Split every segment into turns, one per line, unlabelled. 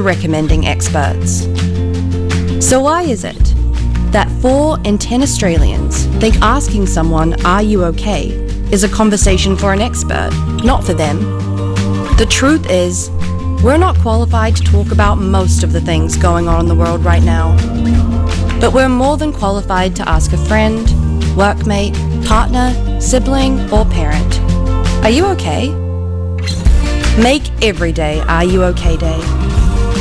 recommending experts. So why is it that 4 in 10 Australians think asking someone, "Are you okay?" is a conversation for an expert, not for them? The truth is, we're not qualified to talk about most of the things going on in the world right now. But we're more than qualified to ask a friend, workmate, partner, sibling, or parent, "Are you okay?" Make every day Are You Okay Day.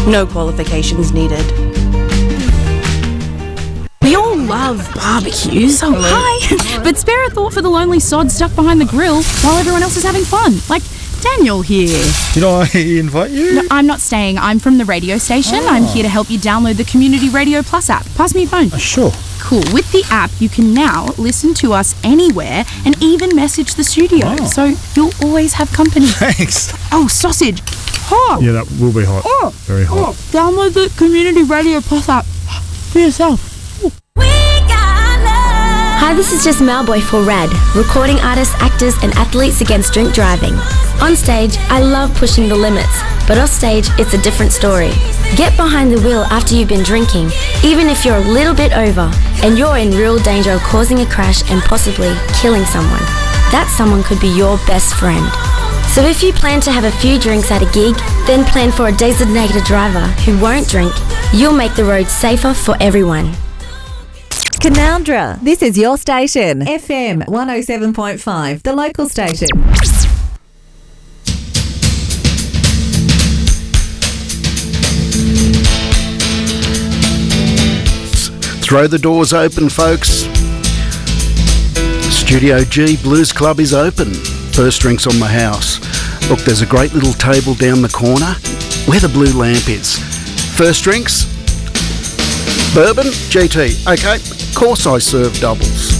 No qualifications needed.
We all love barbecues. Oh, hi! But spare a thought for the lonely sod stuck behind the grill while everyone else is having fun. Like Daniel here.
Did I invite you?
No, I'm not staying. I'm from the radio station. I'm here to help you download the Community Radio Plus app. Pass me your phone.
Sure.
Cool. With the app, you can now listen to us anywhere and even message the studio.
Oh.
So you'll always have company.
Thanks.
Oh, sausage. Oh.
Yeah, that will be hot.
Oh.
Very hot.
Download the Community Radio Plus app for yourself.
Hi, this is Jess Malboy for RAD, recording artists, actors and athletes against drink driving. On stage, I love pushing the limits, but off stage, it's a different story. Get behind the wheel after you've been drinking, even if you're a little bit over, and you're in real danger of causing a crash and possibly killing someone. That someone could be your best friend. So if you plan to have a few drinks at a gig, then plan for a designated driver who won't drink. You'll make the road safer for everyone.
Canaldra, this is your station, FM 107.5, the local station.
Throw the doors open, folks. Studio G Blues Club is open. First drinks on the house. Look, there's a great little table down the corner where the blue lamp is. First drinks? Bourbon? GT. Okay, of course I serve doubles.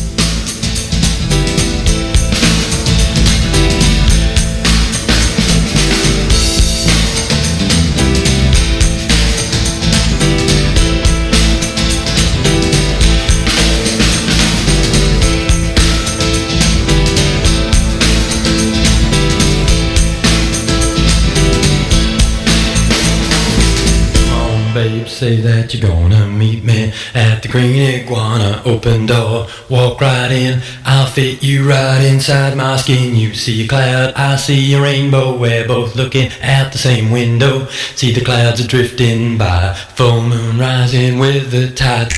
Babe, say that you're gonna meet me at the Green Iguana. Open door, walk right in. I'll fit you right inside my skin. You see a cloud, I see a rainbow. We're both looking at the same window. See the clouds are drifting by, full moon rising with the tide.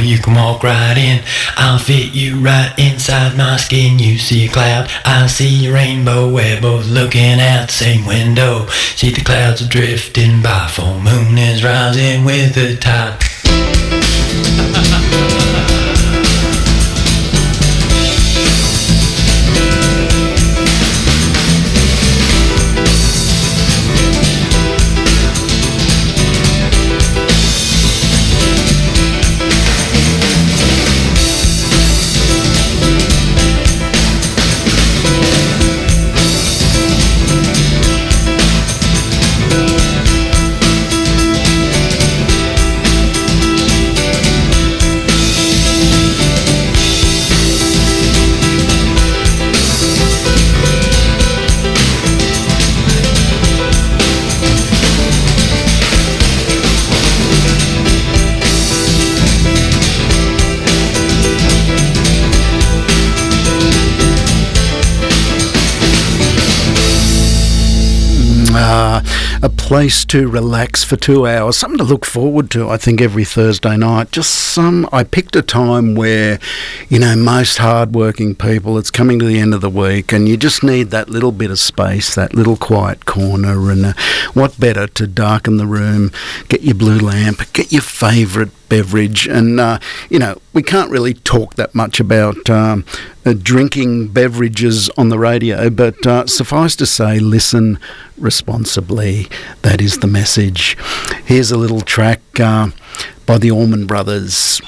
You can walk right in, I'll fit you right inside my skin. You see a cloud, I see a rainbow. We're both looking at the same window. See the clouds are drifting by, full moon is rising with the tide.
a place to relax for 2 hours, something to look forward to, I think, every Thursday night. I picked a time where, you know, most hard-working people, it's coming to the end of the week and you just need that little bit of space, that little quiet corner, and what better to darken the room, get your blue lamp, get your favourite beverage, and you know, we can't really talk that much about drinking beverages on the radio, but suffice to say, listen responsibly. That is the message. Here's a little track by the Allman Brothers.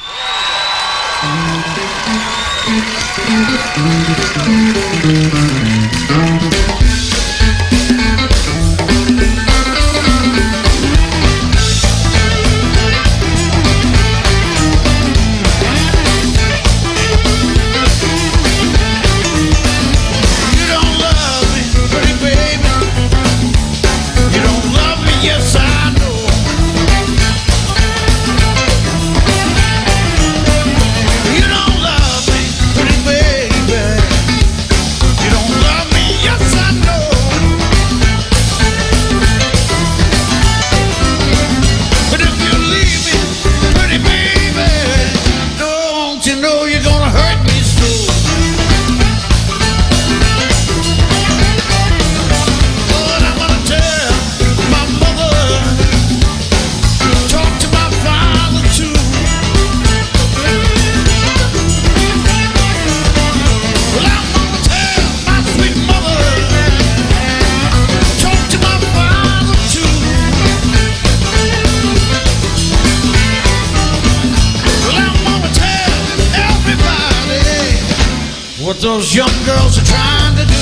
What those young girls are trying to do.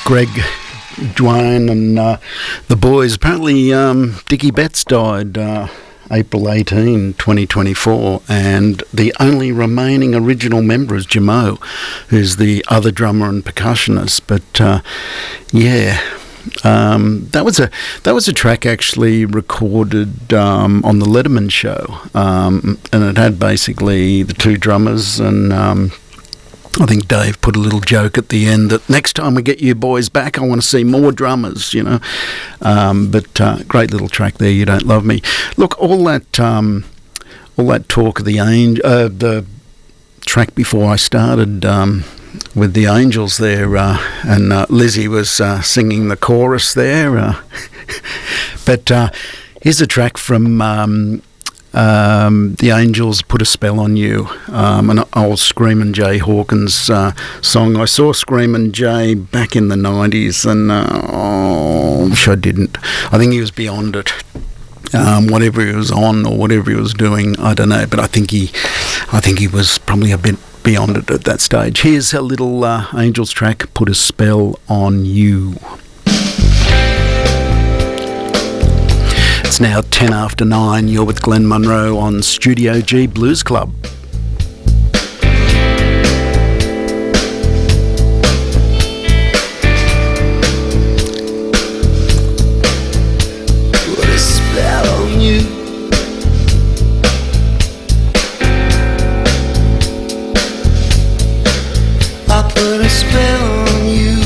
Greg Dwayne and the boys. Apparently Dickie Betts died April 18, 2024, and the only remaining original member is Jamo, who's the other drummer and percussionist. But that was a track actually recorded on the Letterman show, and it had basically the two drummers, and I think Dave put a little joke at the end that next time we get you boys back, I want to see more drummers, you know. But great little track there, You Don't Love Me. Look, all that talk of the track before I started with the Angels there, and Lizzie was singing the chorus there. But here's a track from The Angels Put a Spell on You, an old Screamin' Jay Hawkins song. I saw Screamin' Jay back in the 90s, and I wish I didn't. I think he was beyond it. Whatever he was on or whatever he was doing, I don't know, but I think he was probably a bit beyond it at that stage. Here's a little Angels track, Put a Spell on You. It's now 10 after 9. You're with Glenn Munro on Studio G Blues Club.
Put a spell on you. I put a spell on you.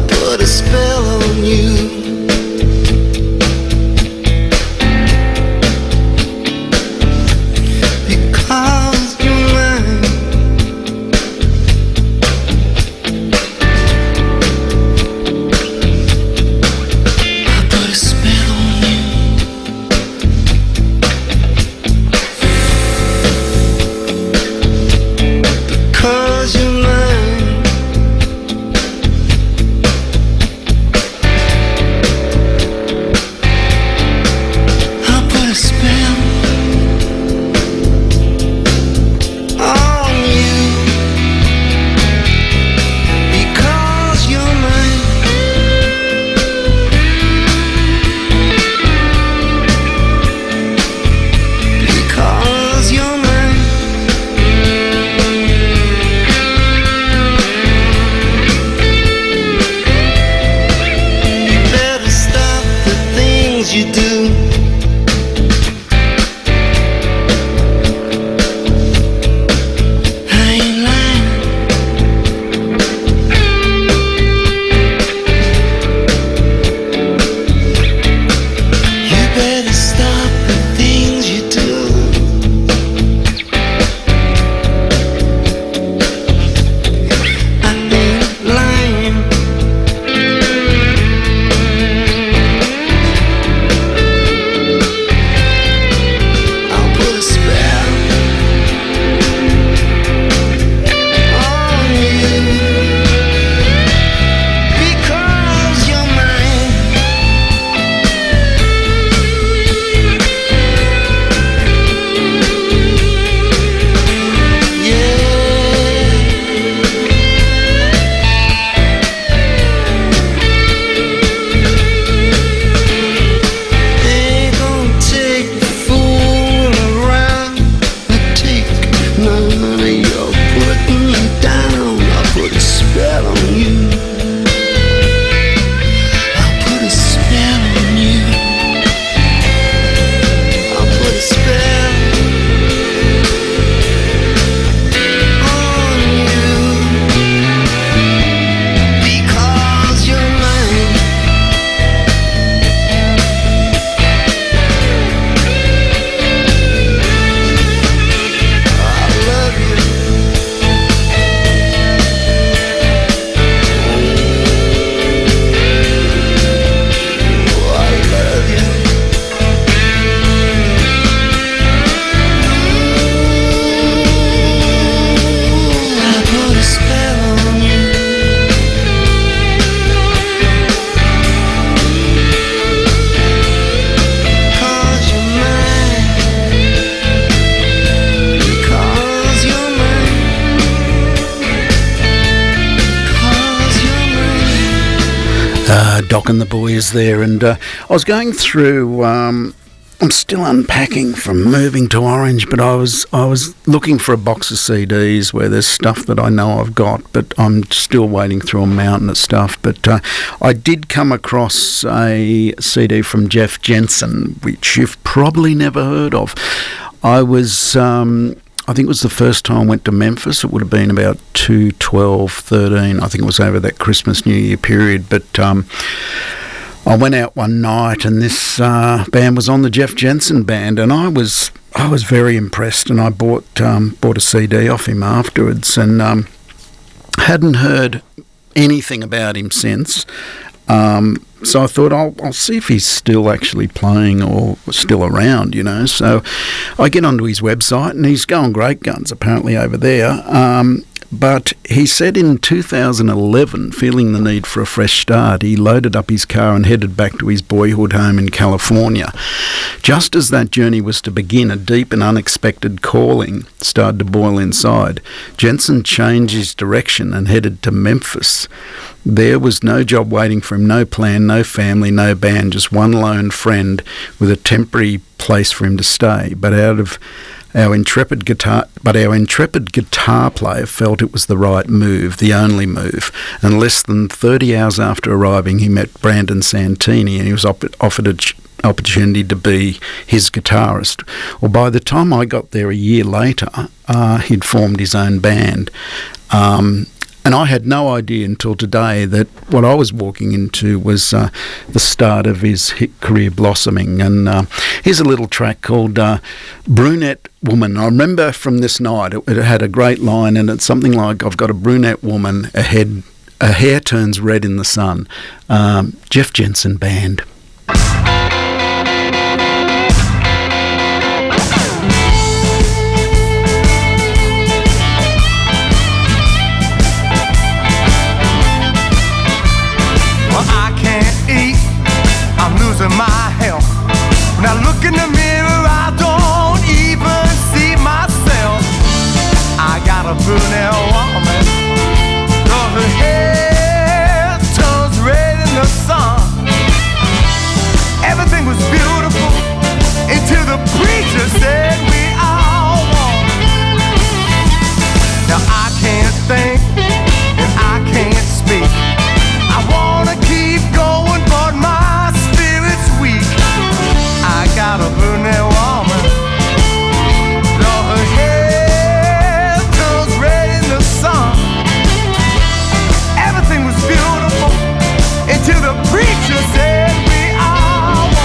Put a spell on you. Because you're mine. I put a spell on you. Because you're mine. You do. I ain't lying. You better stop the things you do. I ain't lying.
Doc and the boys there, and I was going through. I'm still unpacking from moving to Orange, but I was looking for a box of CDs where there's stuff that I know I've got, but I'm still wading through a mountain of stuff. But I did come across a CD from Jeff Jensen, which you've probably never heard of. I think it was the first time I went to Memphis. It would have been about 2012, 13. I think it was over that Christmas, New Year period. But I went out one night and this band was on, the Jeff Jensen band, and I was very impressed, and I bought a CD off him afterwards, and hadn't heard anything about him since. So I thought I'll see if he's still actually playing or still around, you know. So I get onto his website and he's going great guns apparently over there. But he said in 2011, feeling the need for a fresh start, he loaded up his car and headed back to his boyhood home in California. Just as that journey was to begin, a deep and unexpected calling started to boil inside. Jensen changed his direction and headed to Memphis. There was no job waiting for him, no plan, no family, no band, just one lone friend with a temporary place for him to stay. But our intrepid guitar player felt it was the right move, the only move. And less than 30 hours after arriving, he met Brandon Santini, and he was offered an opportunity to be his guitarist. Well, by the time I got there a year later, he'd formed his own band. And I had no idea until today that what I was walking into was the start of his hit career blossoming. And here's a little track called Brunette Woman. I remember from this night, it had a great line, and it's something like, I've got a brunette woman, her hair turns red in the sun. Jeff Jensen Band.
My health. When I look in the mirror, I don't even see myself. I got a brunette woman, though her hair turns red in the sun. Everything was beautiful until the preacher said we all want. Now I can't think and I can't speak. I wanna keep going, but my got a brunette woman, though her hair turns red in the sun. Everything was beautiful until the preacher said we are one.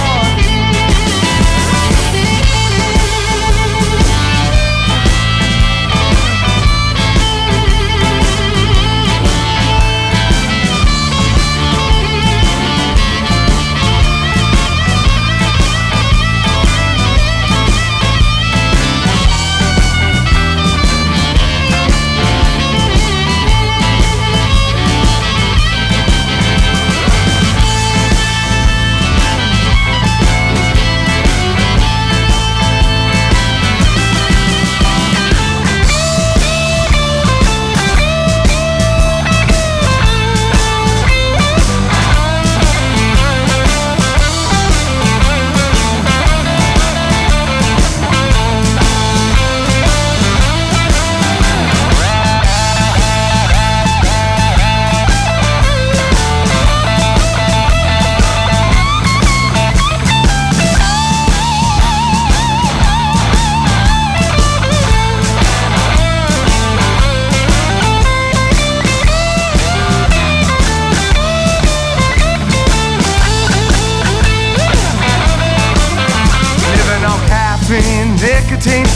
Nicotine,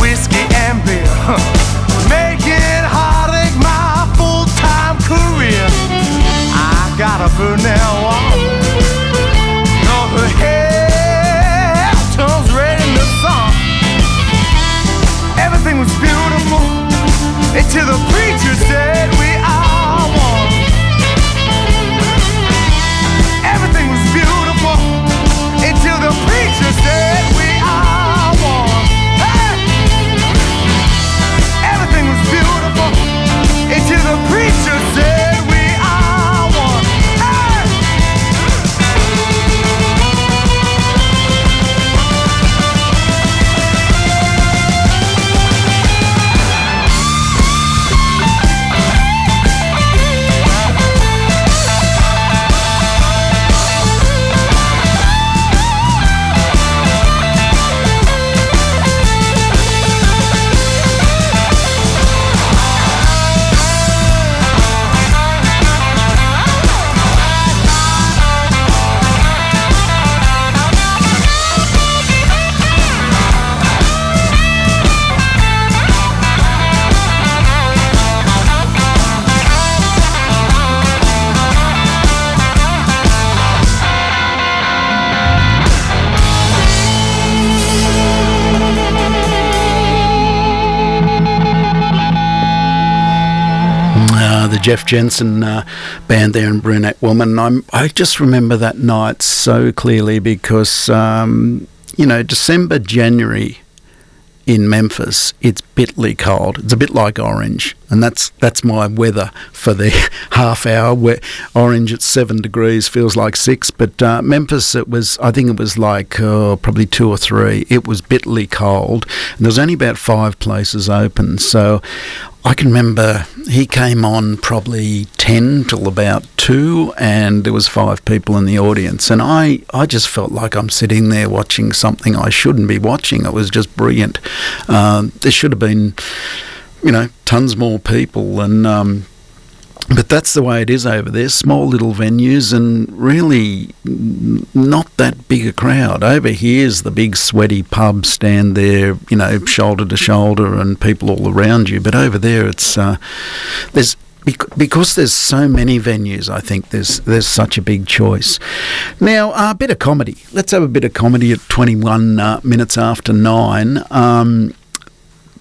whiskey and beer, making heartache my full-time career. I got a brunette woman, though her hair turns red in the sun. Everything was beautiful until the preacher said we are one. Everything was beautiful until the preacher said we are one. Everything was beautiful until the preacher said we are one. Hey!
the Jeff Jensen band there in Brunette Woman. I just remember that night so clearly because, December, January in Memphis, it's bitterly cold. It's a bit like Orange, and that's my weather for the half hour. Where Orange at 7 degrees feels like 6, but Memphis, I think it was like probably 2 or 3. It was bitterly cold, and there was only about 5 places open. So I can remember he came on probably 10 till about 2, and there was 5 people in the audience, and I just felt like I'm sitting there watching something I shouldn't be watching. It was just brilliant. There should have been, tons more people, and but that's the way it is over there. Small little venues and really not that big a crowd. Over here's the big sweaty pub stand there, shoulder to shoulder and people all around you. But over there it's because there's so many venues, I think there's such a big choice. Now, a bit of comedy. Let's have a bit of comedy at 21 minutes after 9.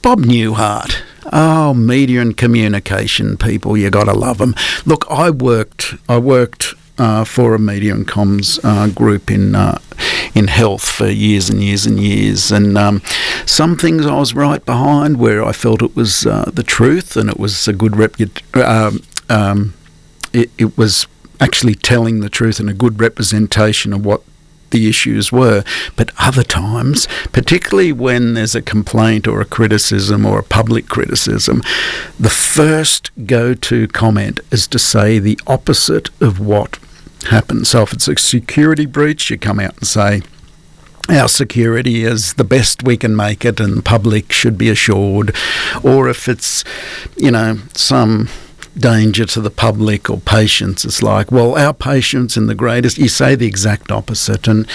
Bob Newhart. Oh, media and communication people, you got to love them. Look, I worked for a media and comms group in health for years and years and years, and some things I was right behind where I felt it was the truth and it was a good it was actually telling the truth and a good representation of what the issues were. But other times, particularly when there's a complaint or a criticism or a public criticism, the first go-to comment is to say the opposite of what happened. So if it's a security breach, you come out and say, our security is the best we can make it and the public should be assured. Or if it's, some danger to the public or patients, it's like, well, our patients in the greatest, you say the exact opposite, and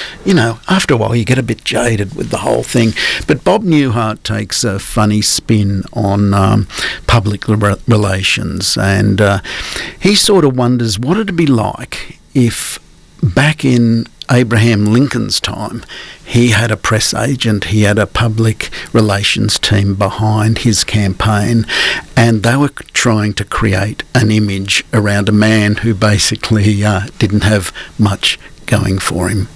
after a while you get a bit jaded with the whole thing. But Bob Newhart takes a funny spin on public relations, and he sort of wonders what it'd be like if back in Abraham Lincoln's time, he had a press agent, he had a public relations team behind his campaign, and they were trying to create an image around a man who basically didn't have much going for him.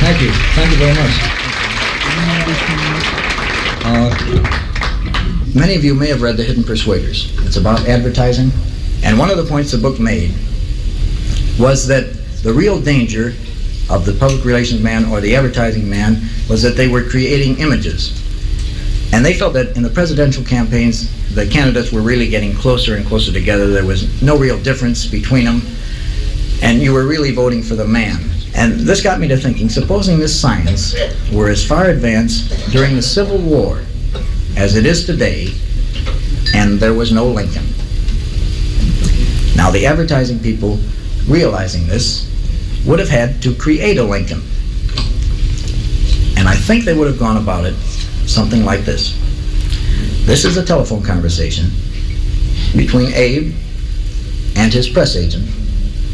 Thank you very much. Many of you may have read The Hidden Persuaders. It's about advertising, and one of the points the book made was that the real danger of the public relations man or the advertising man was that they were creating images. And they felt that in the presidential campaigns, the candidates were really getting closer and closer together. There was no real difference between them, and you were really voting for the man. And this got me to thinking, supposing this science were as far advanced during the Civil War as it is today, and there was no Lincoln. Now, the advertising people, realizing this, would have had to create a Lincoln. And I think they would have gone about it something like this. This is a telephone conversation between Abe and his press agent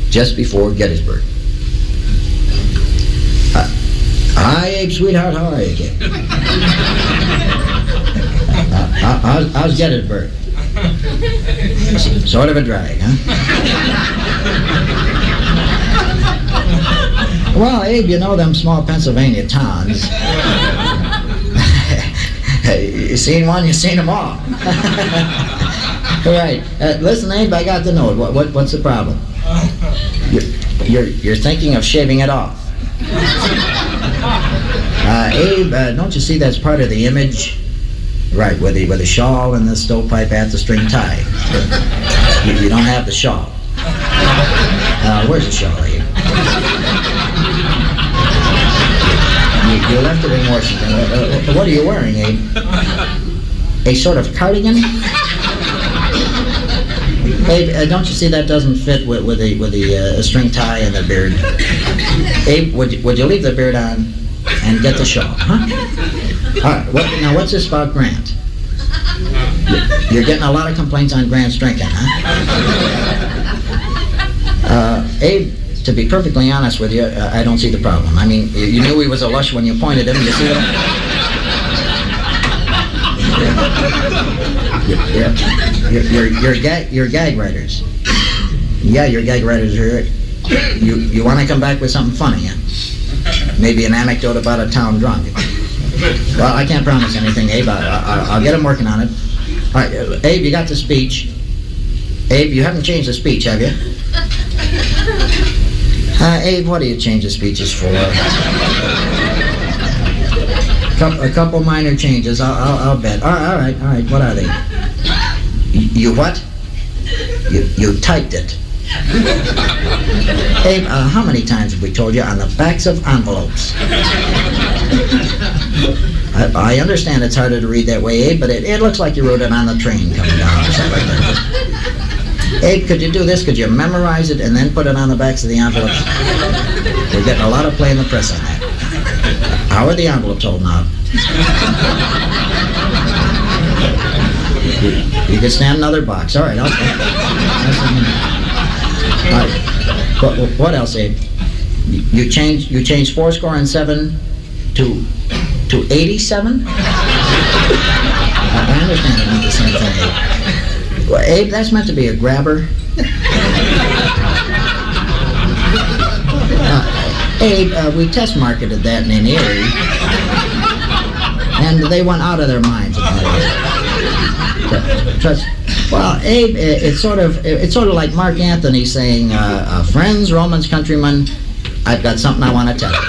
just before Gettysburg. Hi, Abe, sweetheart, how are you, kid? How's Gettysburg? Sort of a drag, huh? Well, Abe, them small Pennsylvania towns. You seen one, you seen them all. Right. Listen, Abe, I got the note. What's the problem? You're thinking of shaving it off. Abe, don't you see that's part of the image? Right, with the shawl and the stovepipe hat, the string tie. You don't have the shawl. Where's the shawl, Abe? You left it in Washington. What are you wearing, Abe? A sort of cardigan? Abe, don't you see that doesn't fit with the string tie and the beard? Abe, would you leave the beard on and get the shawl, huh? All right, now what's this about Grant? You're getting a lot of complaints on Grant's drinking, huh? Abe, to be perfectly honest with you, I don't see the problem. I mean, you knew he was a lush when you pointed him. You see Your gag writers. Yeah, your gag writers are here. You want to come back with something funny, huh? Maybe an anecdote about a town drunk. Well, I can't promise anything, Abe. I'll get him working on it. All right, Abe, you got the speech. Abe, you haven't changed the speech, have you? Abe, what do you change the speeches for? A couple minor changes, I'll bet. All right. What are they? You what? You typed it. Abe, how many times have we told you on the backs of envelopes? I understand it's harder to read that way, Abe, but it looks like you wrote it on the train coming down or something like that. Abe, could you do this? Could you memorize it and then put it on the backs of the envelopes? We're getting a lot of play in the press on that. How are the envelopes holding out? You can stand another box. All right, I'll stand. All right. What else, Abe? You changed 407 to 87? I understand it meant the same thing, Abe. Well, Abe, that's meant to be a grabber. Abe, we test marketed that in Erie, and they went out of their minds about it. Well, Abe, it's sort of like Mark Anthony saying, "Friends, Romans, countrymen, I've got something I want to tell you."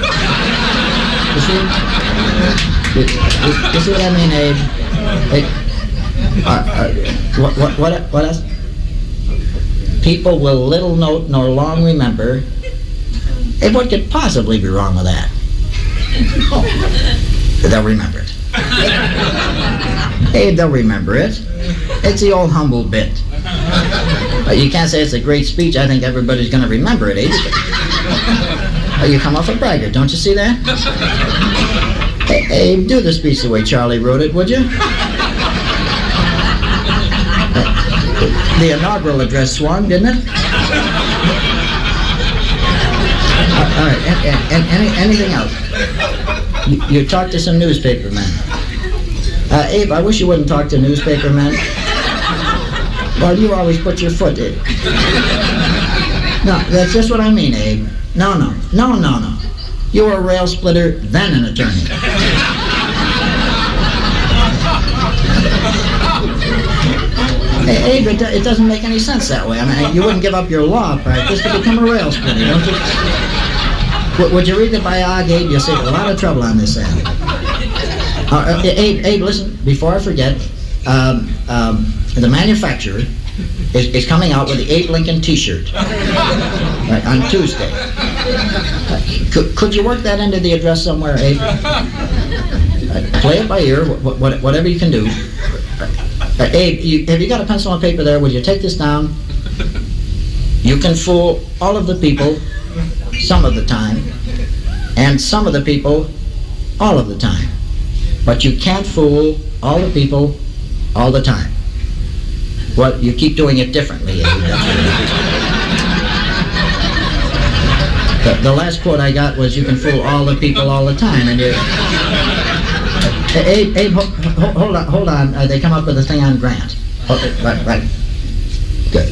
You see what I mean, Abe? What else? People will little note nor long remember. Abe, what could possibly be wrong with that? They'll remember it. Abe, they'll remember it. It's the old humble bit. You can't say it's a great speech. I think everybody's going to remember it, Abe. You come off a braggart, don't you see that? Hey, Abe, do the speech the way Charlie wrote it, would you? The inaugural address swung, didn't it? All right, anything else? You talked to some newspaper men. Abe, I wish you wouldn't talk to newspaper men. Well, you always put your foot in. No, that's just what I mean, Abe. No. You were a rail splitter, then an attorney. Hey, Abe, it doesn't make any sense that way. I mean, you wouldn't give up your law practice to become a rail splitter, don't you? Would you read the biog, Abe? You'll save a lot of trouble on this end. Abe, listen, before I forget, the manufacturer is coming out with the Abe Lincoln T-shirt right, on Tuesday. Could you work that into the address somewhere, Abe? Play it by ear, whatever you can do. Abe, have you got a pencil and paper there? Would you take this down? You can fool all of the people some of the time, and some of the people all of the time. But you can't fool all the people all the time. Well, you keep doing it differently. The last quote I got was, "You can fool all the people all the time," and you. Abe, hold on. They come up with a thing on Grant. Right. Good.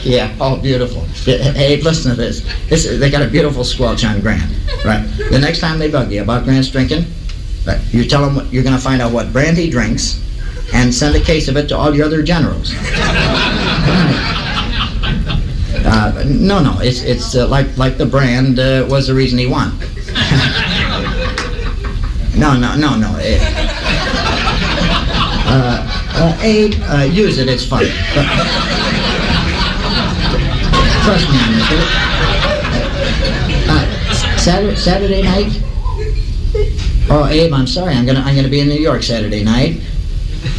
Yeah. Oh, beautiful. Abe, listen to this. They got a beautiful squelch on Grant. Right. The next time they bug you about Grant's drinking, right, you tell them you're going to find out what brand he drinks, and send a case of it to all your other generals. No. It's like the brand was the reason he won. No. Abe, use it. It's fun. Trust me on this. Saturday night. Oh, Abe, I'm sorry. I'm gonna be in New York Saturday night.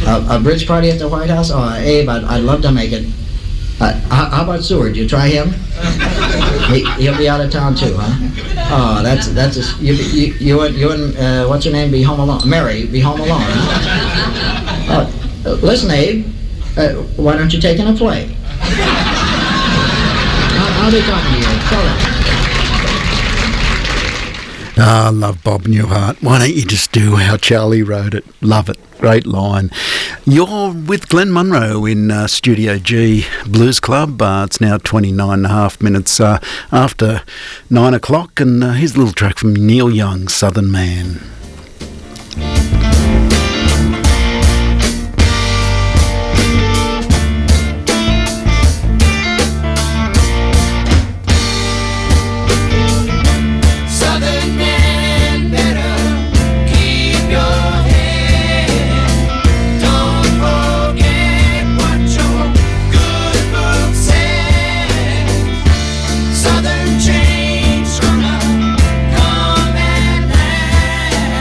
A bridge party at the White House? Oh, Abe, I'd love to make it. How about Seward? You try him? He'll be out of town too, huh? Oh, that's you and what's her name? Be home alone. Mary, be home alone, huh? Listen, Abe, why don't you take in a play? I'll be talking to you. Tell them.
I love Bob Newhart. Why don't you just do how Charlie wrote it? Love it. Great line. You're with Glenn Munro in Studio G Blues Club. It's now 29 and a half minutes after 9 o'clock, and here's a little track from Neil Young, Southern Man.
Southern change gonna come and last.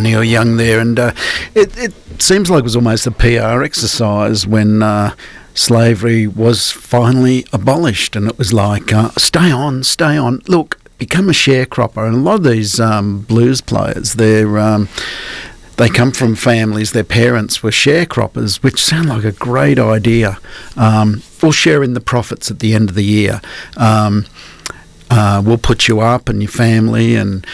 Neil Young there, and it seems like it was almost a PR exercise when slavery was finally abolished, and it was like, stay on. Look, become a sharecropper. And a lot of these blues players, they come from families, their parents were sharecroppers, which sound like a great idea. We'll share in the profits at the end of the year. We'll put you up and your family, and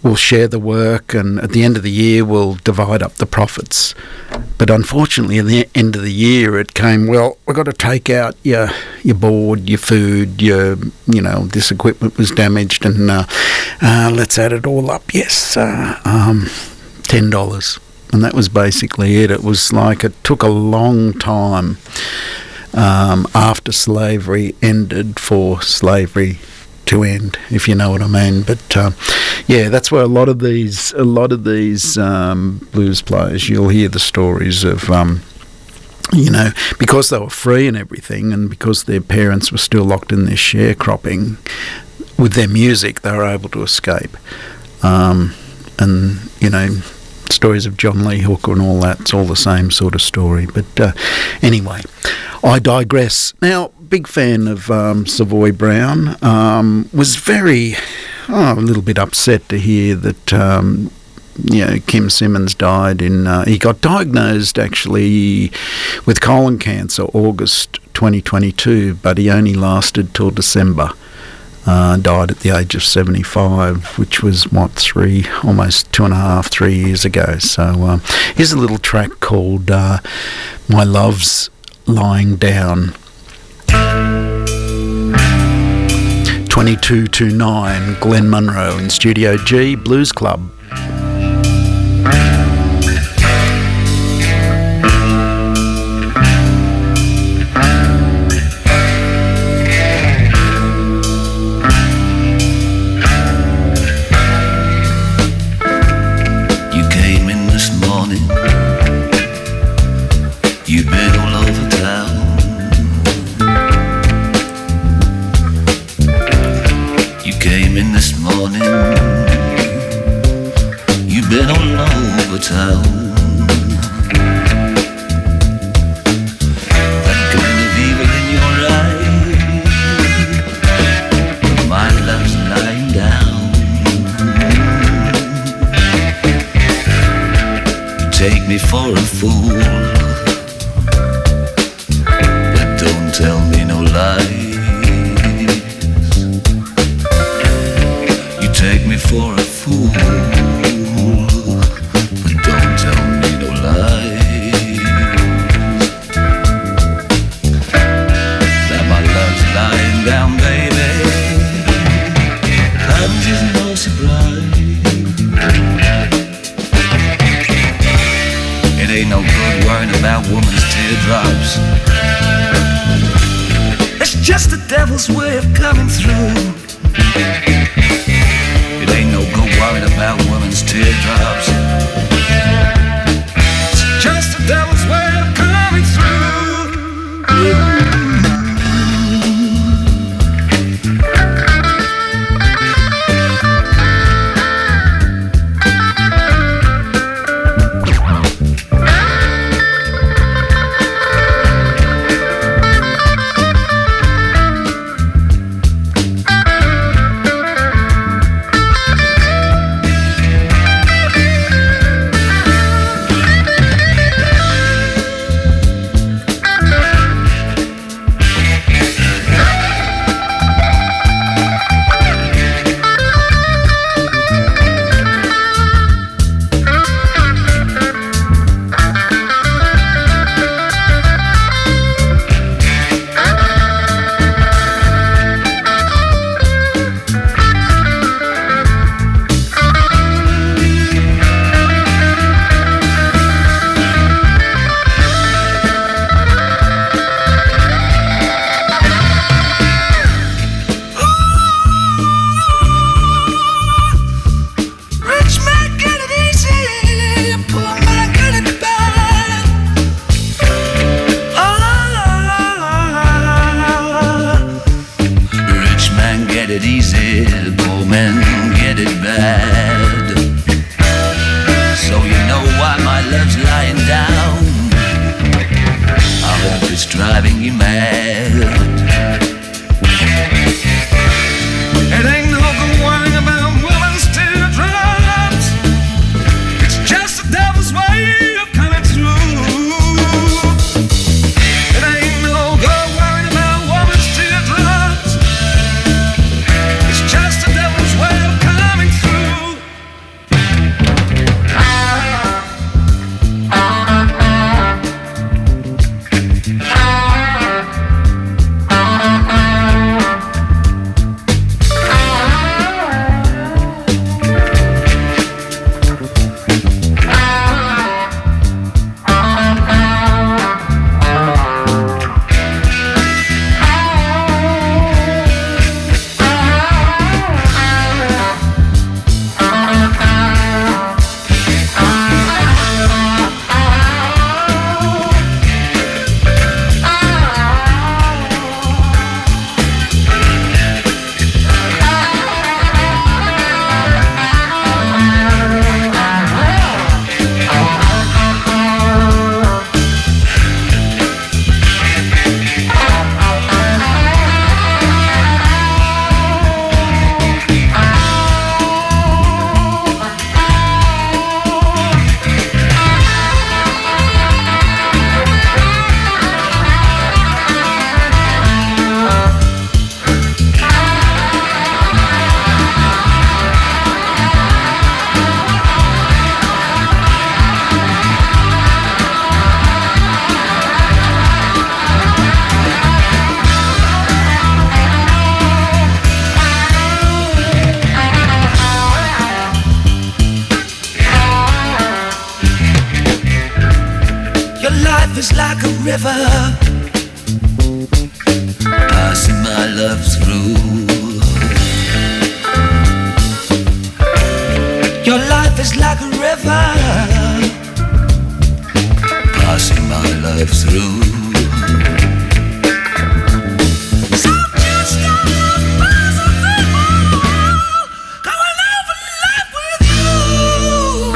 we'll share the work, and at the end of the year we'll divide up the profits. But unfortunately, at the end of the year it came, well, we've got to take out your board, your food, this equipment was damaged, and let's add it all up. Yes, $10. And that was basically it. It was like it took a long time after slavery ended for slavery to end, if you know what I mean. But that's where a lot of these blues players, you'll hear the stories of because they were free and everything, and because their parents were still locked in their sharecropping, with their music they were able to escape. Stories of John Lee Hooker and all that, it's all the same sort of story. But anyway, I digress. Now, big fan of Savoy Brown. Was a little bit upset to hear that Kim Simmons died he got diagnosed actually with colon cancer August 2022, but he only lasted till December. Died at the age of 75, which was almost 3 years ago. So here's a little track called My Love's Lying Down. 2229 Glenn Munro in Studio G, Blues Club.
You've been all over town. You came in this morning. You've been all over town. That kind of evil in your eye. My love's lying down. You take me for a fool. Tell me no lies. You take me for a fool, but don't tell me no lies. That my love's lying down, baby. That is no surprise. It ain't no good worrying about woman's teardrops. Just the devil's way of coming through. It ain't no good worrying about women's teardrops. It's just the devil's way of coming through. life is like a river, passing my love through. Your life is like a river, passing my love through. So just stop passing through, going over life with you.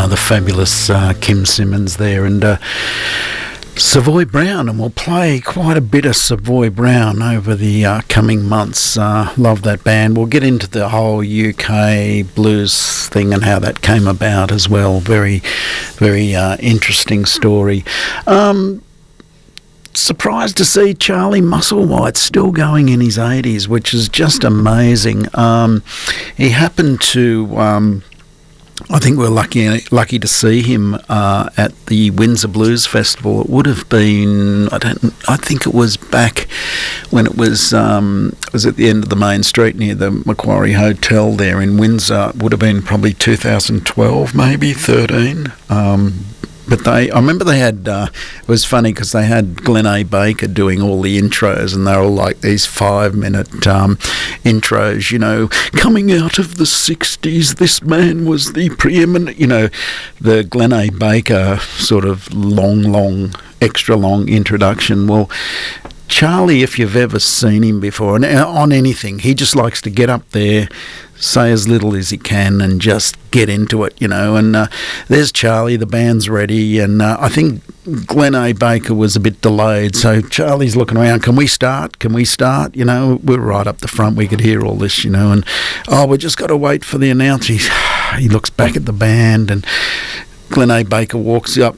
The fabulous Kim Simmons there, and Savoy Brown, and we'll play quite a bit of Savoy Brown over the coming months. Love that band. We'll get into the whole UK blues thing and how that came about as well. Very, very interesting story. Surprised to see Charlie Musselwhite still going in his 80s, which is just amazing. He happened to... I think we're lucky to see him at the Windsor Blues Festival. It would have been, I think it was back when it was at the end of the main street near the Macquarie Hotel there in Windsor. It would have been probably 2012, maybe 13. But I remember they had, it was funny because they had Glenn A. Baker doing all the intros, and they were all like these 5-minute intros, you know, coming out of the 60s, this man was the preeminent, you know, the Glenn A. Baker sort of long, extra long introduction. Well, Charlie, if you've ever seen him before, and on anything, he just likes to get up there, say as little as he can, and just get into it, you know. And there's Charlie, the band's ready, and I think Glenn A. Baker was a bit delayed, so Charlie's looking around, can we start? You know, we're right up the front, we could hear all this, you know, and, we just got to wait for the announcer. He looks back at the band, and Glenn A. Baker walks up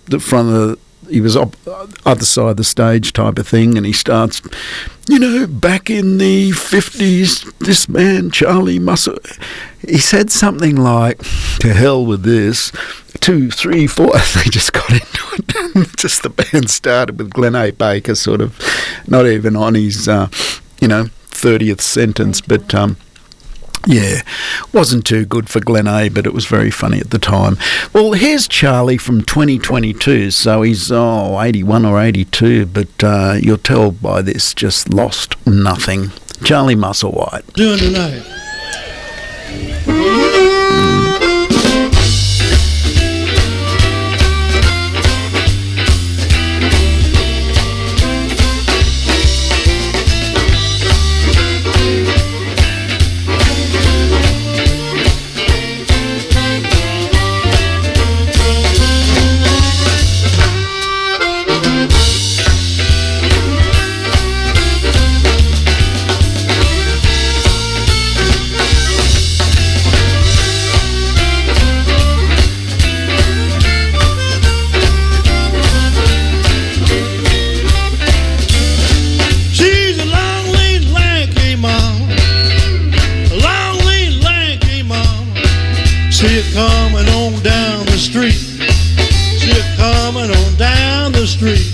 the front of the... He was up other side of the stage type of thing, and he starts, you know, back in the 50s, this man, Charlie Muscle, he said something like, to hell with this, 2, 3, 4, they just got into it. Just the band started with Glenn A. Baker sort of not even on his, 30th sentence, but... yeah, wasn't too good for Glenn A, but it was very funny at the time. Well, here's Charlie from 2022, so he's 81 or 82, but you'll tell by this, just lost nothing. Charlie Musselwhite.
Doing tonight. See it coming on down the street. See it coming on down the street.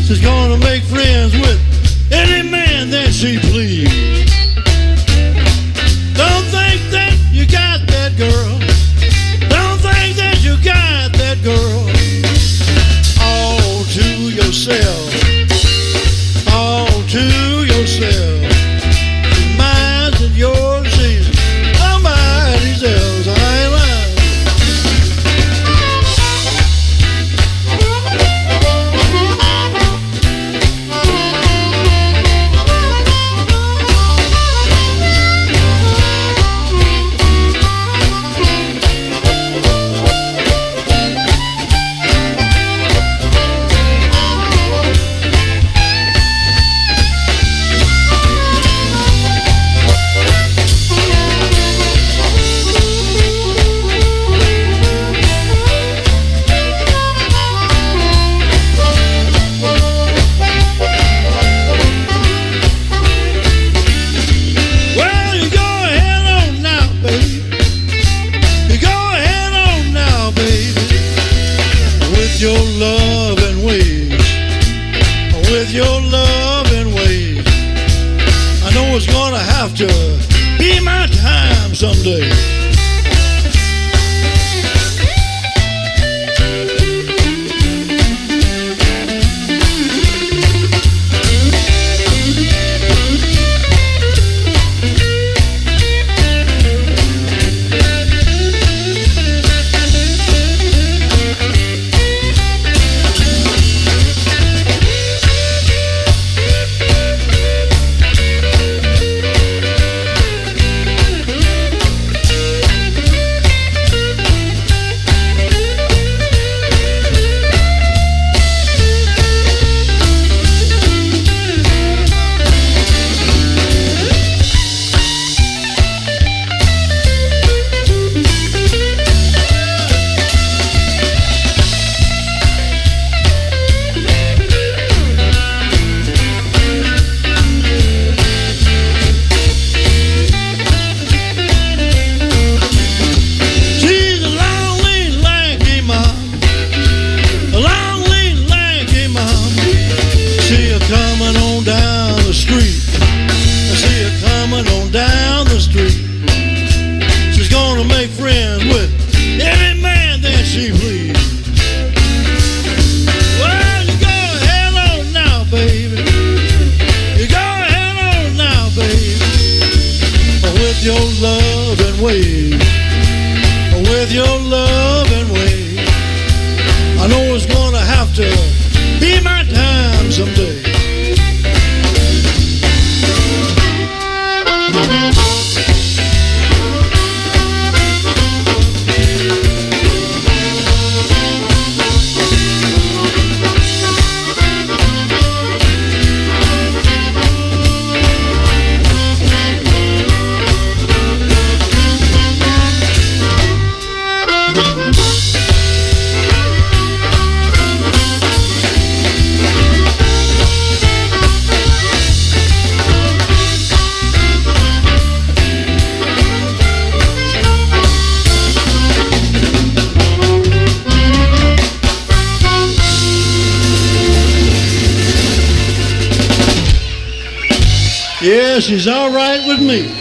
She's gonna make friends with any man that she please. Don't think that you got that girl. Don't think that you got that girl. All to yourself. All to yourself. Mine's and yours is somebody's else. I ain't lying. be my time someday. Yeah, she's all right with me.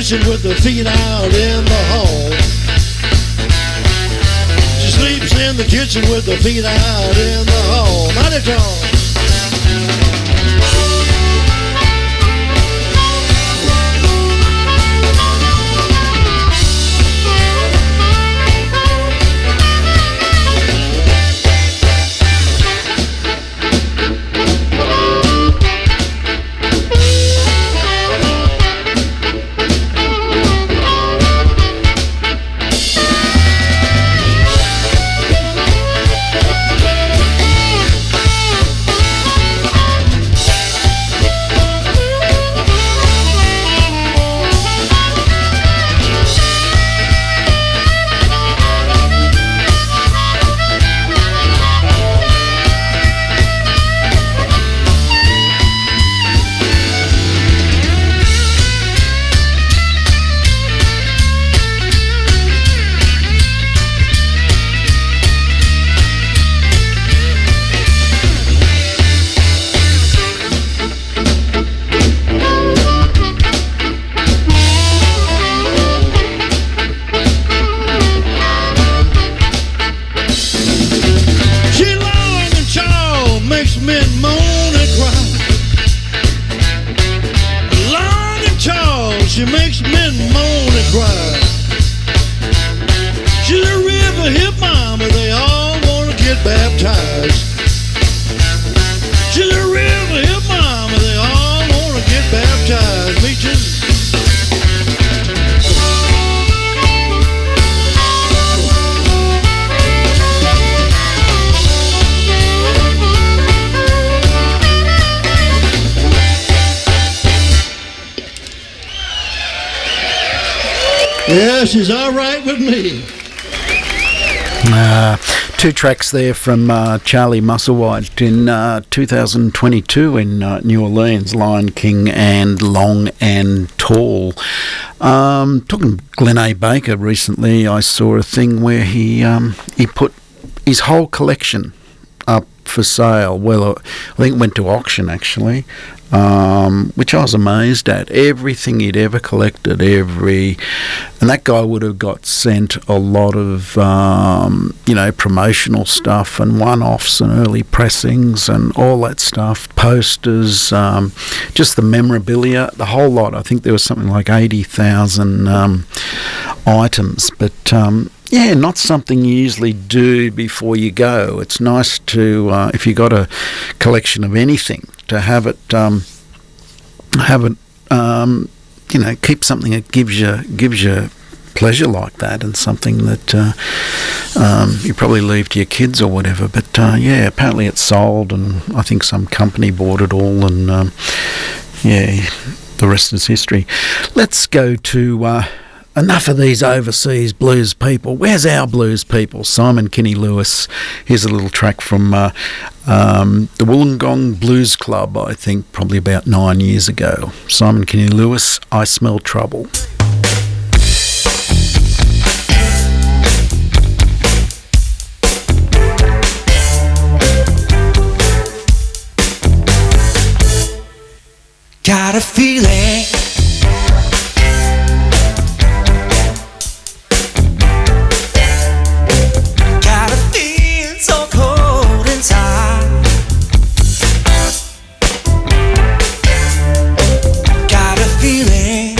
With her feet out in the hall. She sleeps in the kitchen with her feet out in the hall. Mighty tall. Yeah, she's all right with me.
Two tracks there from Charlie Musselwhite in 2022 in New Orleans, Lion King and Long and Tall. Talking to Glenn A. Baker recently, I saw a thing where he put his whole collection up for sale. Well, I think it went to auction actually, which I was amazed at. Everything he'd ever collected, and that guy would have got sent a lot of promotional stuff and one-offs and early pressings and all that stuff, posters, just the memorabilia, the whole lot. I think there was something like 80,000 items, but yeah, not something you usually do before you go. It's nice to, if you got a collection of anything, to have it, keep something that gives you pleasure like that, and something that you probably leave to your kids or whatever. But yeah, apparently it's sold, and I think some company bought it all, and yeah, the rest is history. Let's go to enough of these overseas blues people. Where's our blues people? Simon Kinney Lewis. Here's a little track from the Wollongong Blues Club, I think probably about 9 years ago. Simon Kinney Lewis, I Smell Trouble.
Got a feeling so cold inside. Got a feeling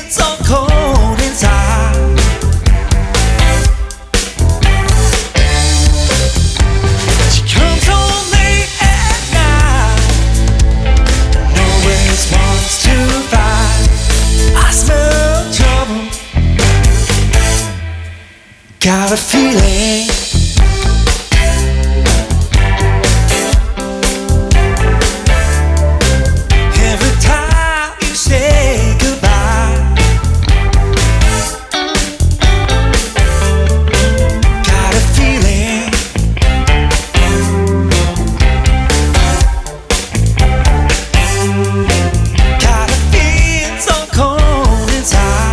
so cold inside. She comes home late at night, no response to find. I smell trouble. Got a feeling every time you say goodbye. Got a feeling so cold inside.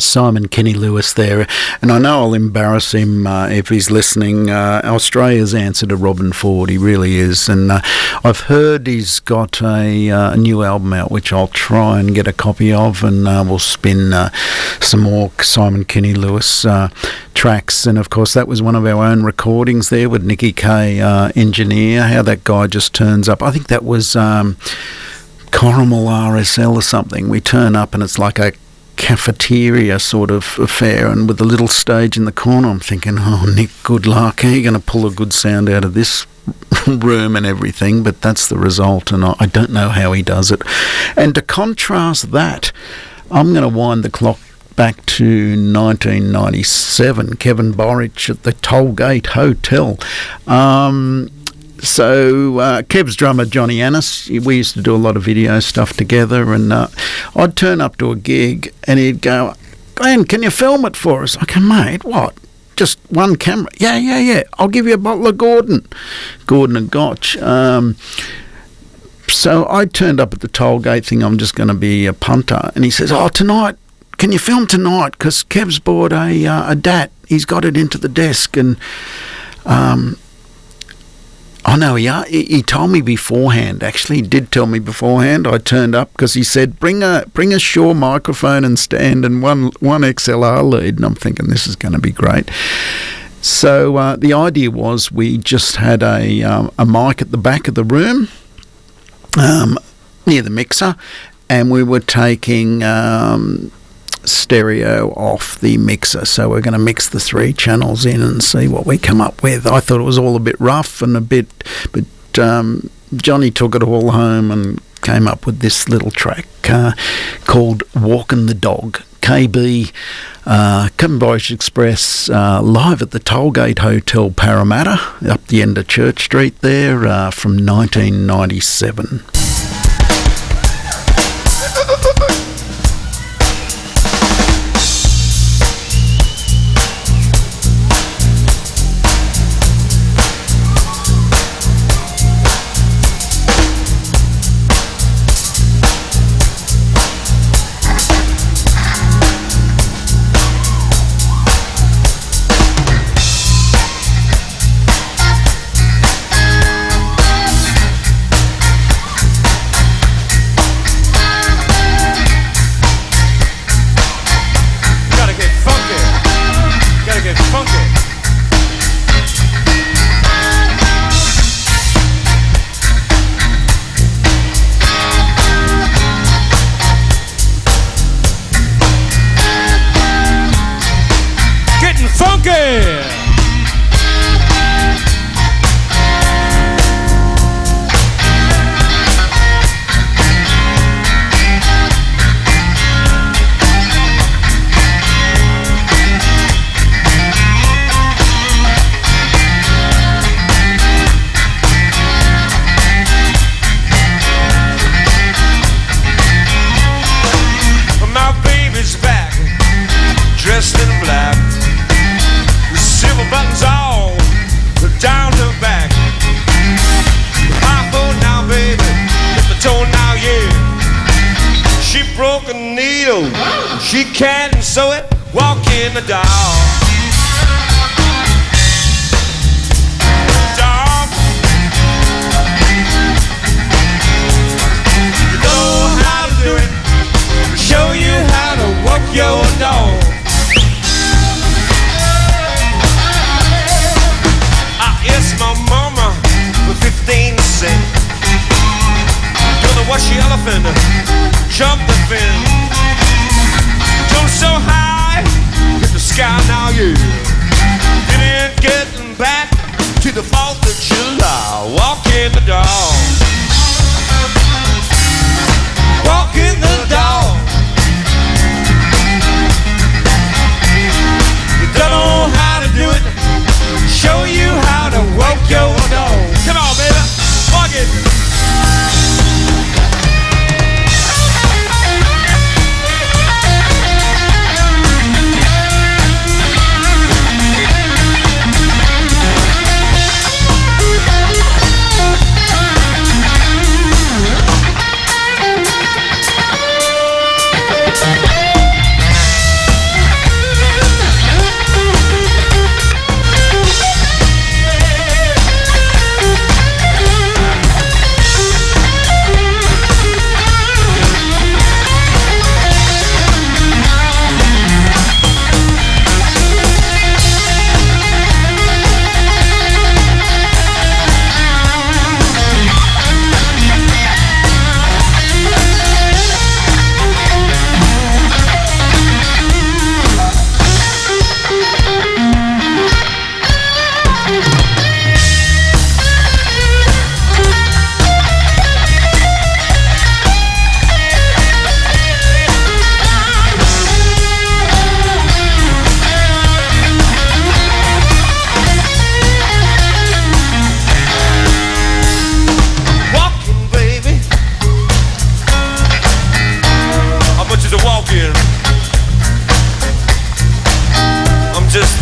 Simon Kenny Lewis there, and I know I'll embarrass him if he's listening. Australia's answer to Robin Ford, he really is, and I've heard he's got a new album out which I'll try and get a copy of, and we'll spin some more Simon Kenny Lewis tracks. And of course that was one of our own recordings there with Nicky Kay, engineer. How that guy just turns up. I think that was Coramal RSL or something. We turn up and it's like a cafeteria sort of affair, and with a little stage in the corner. I'm thinking, oh, Nick, good luck. How are you going to pull a good sound out of this room and everything? But that's the result, and I don't know how he does it. And to contrast that, I'm going to wind the clock back to 1997. Kevin Borich at the Tollgate Hotel. So Kev's drummer Johnny Annis, we used to do a lot of video stuff together, and I'd turn up to a gig and he'd go, Glenn, can you film it for us? I go, mate, what? Just one camera? Yeah. I'll give you a bottle of Gordon and Gotch. So I turned up at the Tollgate thing. I'm just going to be a punter. And he says, oh, tonight, can you film tonight? Because Kev's bought a DAT. He's got it into the desk. And I know he told me beforehand. Actually, he did tell me beforehand. I turned up because he said, bring a Shure microphone and stand and one XLR lead. And I'm thinking, this is going to be great. So the idea was we just had a mic at the back of the room near the mixer, and we were taking stereo off the mixer, so we're going to mix the 3 channels in and see what we come up with. I thought it was all a bit rough and but Johnny took it all home and came up with this little track called Walking the Dog. KB, Kevin Borich Express, live at the Tollgate Hotel Parramatta up the end of Church Street there, from 1997.
She can't sew it, walk in the door. Dog. You know how to do it. Show you how to walk your dog. I asked my mama for 15 cents. Gonna wash the elephant, jump the fence. So high, hit the sky now, yeah. Getting back to the 4th of July. Walk in the dog. Walk in the dog. You don't know how to do it. Show you how to walk your dog. Come on, baby. Walk it.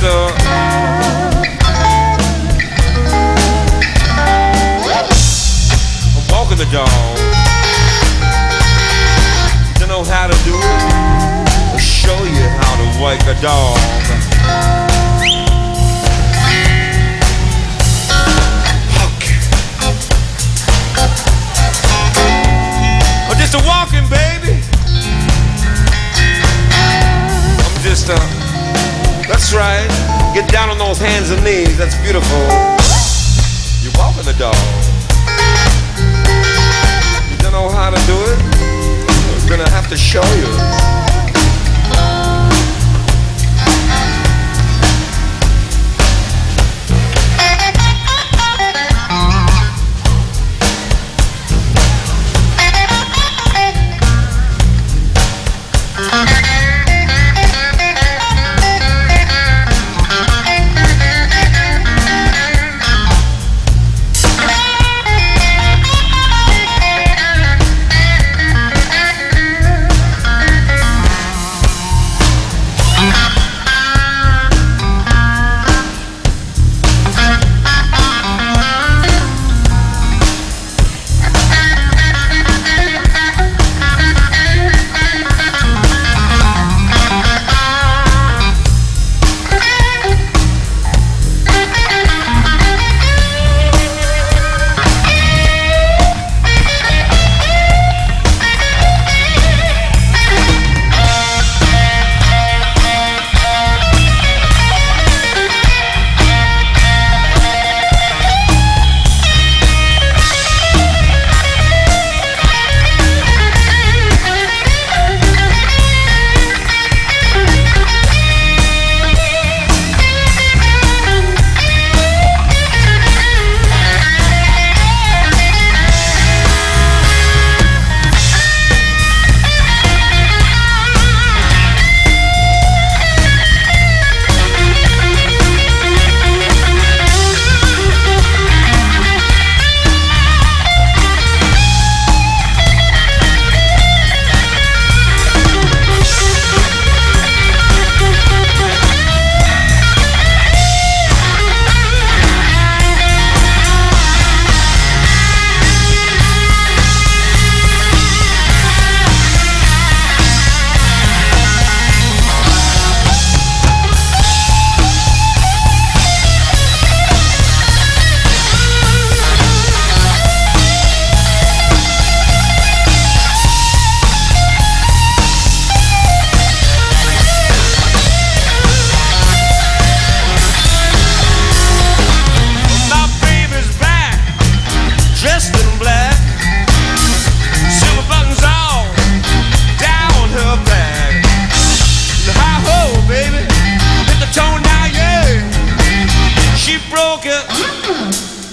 I'm walking the dog. Don't know how to do it. I'll show you how to wake a dog. I'm just a walking baby. I'm just that's right. Get down on those hands and knees. That's beautiful. You're walking the dog. You don't know how to do it? I'm gonna have to show you.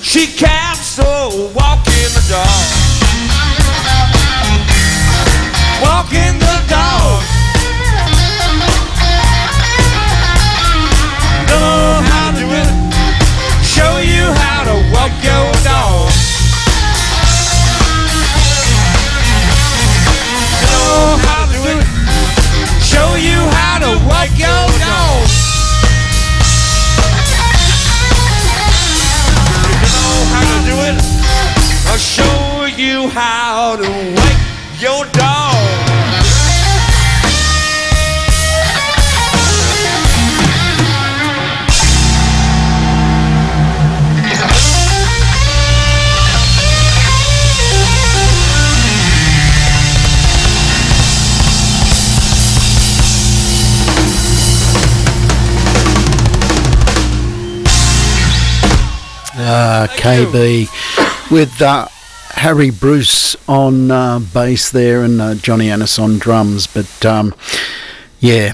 She can't so walking the dog. Walking the dog. Don't know how to do it. Show you how to walk your dog. Don't know how to do it. Show you how to walk your dog. Do it. I'll show you how to wake your dog.
KB with Harry Bruce on bass there and Johnny Annis on drums. But yeah,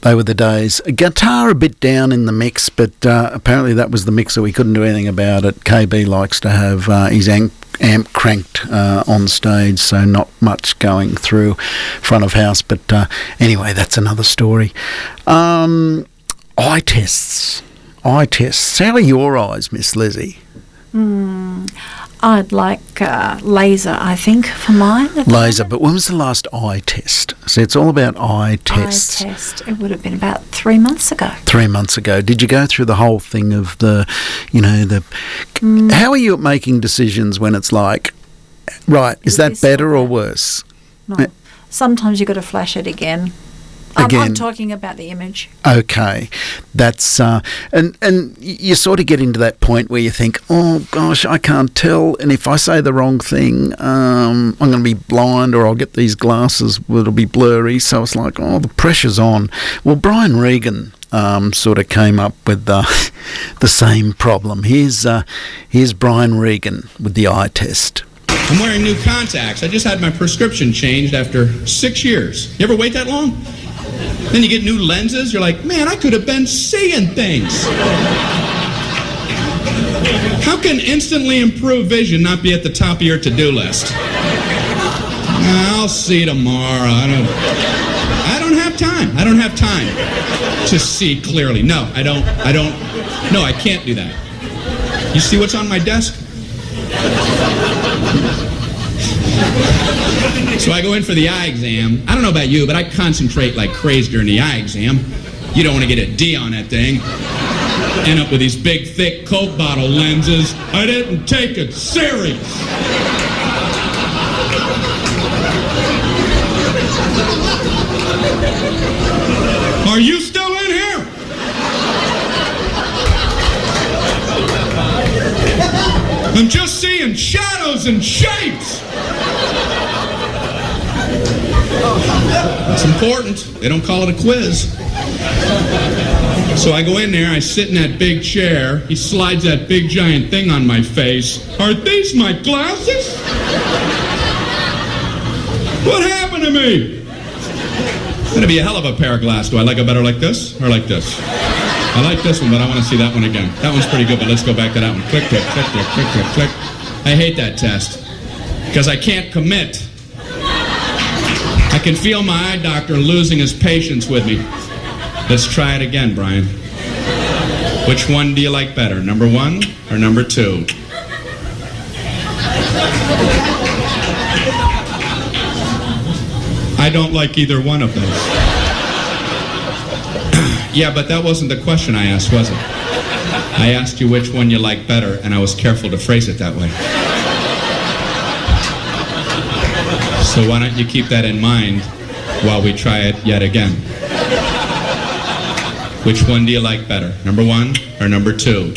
they were the days. Guitar a bit down in the mix, but apparently that was the mix, so we couldn't do anything about it. KB likes to have his amp cranked on stage, so not much going through front of house. But anyway, that's another story. Eye tests. How are your eyes, Miss Lizzie?
I'd like laser, I think, for mine.
Laser, but when was the last eye test? See, it's all about eye tests.
Eye test. It would have been about 3 months ago.
3 months ago. Did you go through the whole thing of the, how are you at making decisions when it's like, right, is that better or worse?
No. Sometimes you've got to flash it again. I'm talking about the image.
Okay, that's and you sort of get into that point where you think, oh gosh, I can't tell, and if I say the wrong thing, I'm going to be blind, or I'll get these glasses that'll be blurry. So it's like, oh, the pressure's on. Well, Brian Regan sort of came up with the same problem. Here's Brian Regan with the eye test.
I'm wearing new contacts. I just had my prescription changed after 6 years. You ever wait that long? Then you get new lenses. You're like, man, I could have been seeing things. How can instantly improved vision not be at the top of your to-do list? I'll see tomorrow. I don't have time. I don't have time to see clearly. No, I don't. No, I can't do that. You see what's on my desk? So I go in for the eye exam. I don't know about you, but I concentrate like crazy during the eye exam. You don't want to get a D on that thing. End up with these big, thick Coke bottle lenses. I didn't take it serious. Are you still in here? I'm just seeing shadows and shapes. It's important. They don't call it a quiz. So I go in there, I sit in that big chair. He slides that big giant thing on my face. Are these my glasses? What happened to me? It's gonna be a hell of a pair of glasses. Do I like it better like this or like this? I like this one, but I want to see that one again. That one's pretty good, but let's go back to that one. Click, click, click, click, click, click, click. I hate that test because I can't commit. I can feel my eye doctor losing his patience with me. Let's try it again, Brian. Which one do you like better, number 1 or number 2? I don't like either one of those. Yeah, but that wasn't the question I asked, was it? I asked you which one you like better, and I was careful to phrase it that way. So why don't you keep that in mind while we try it yet again? Which one do you like better, number 1 or number 2?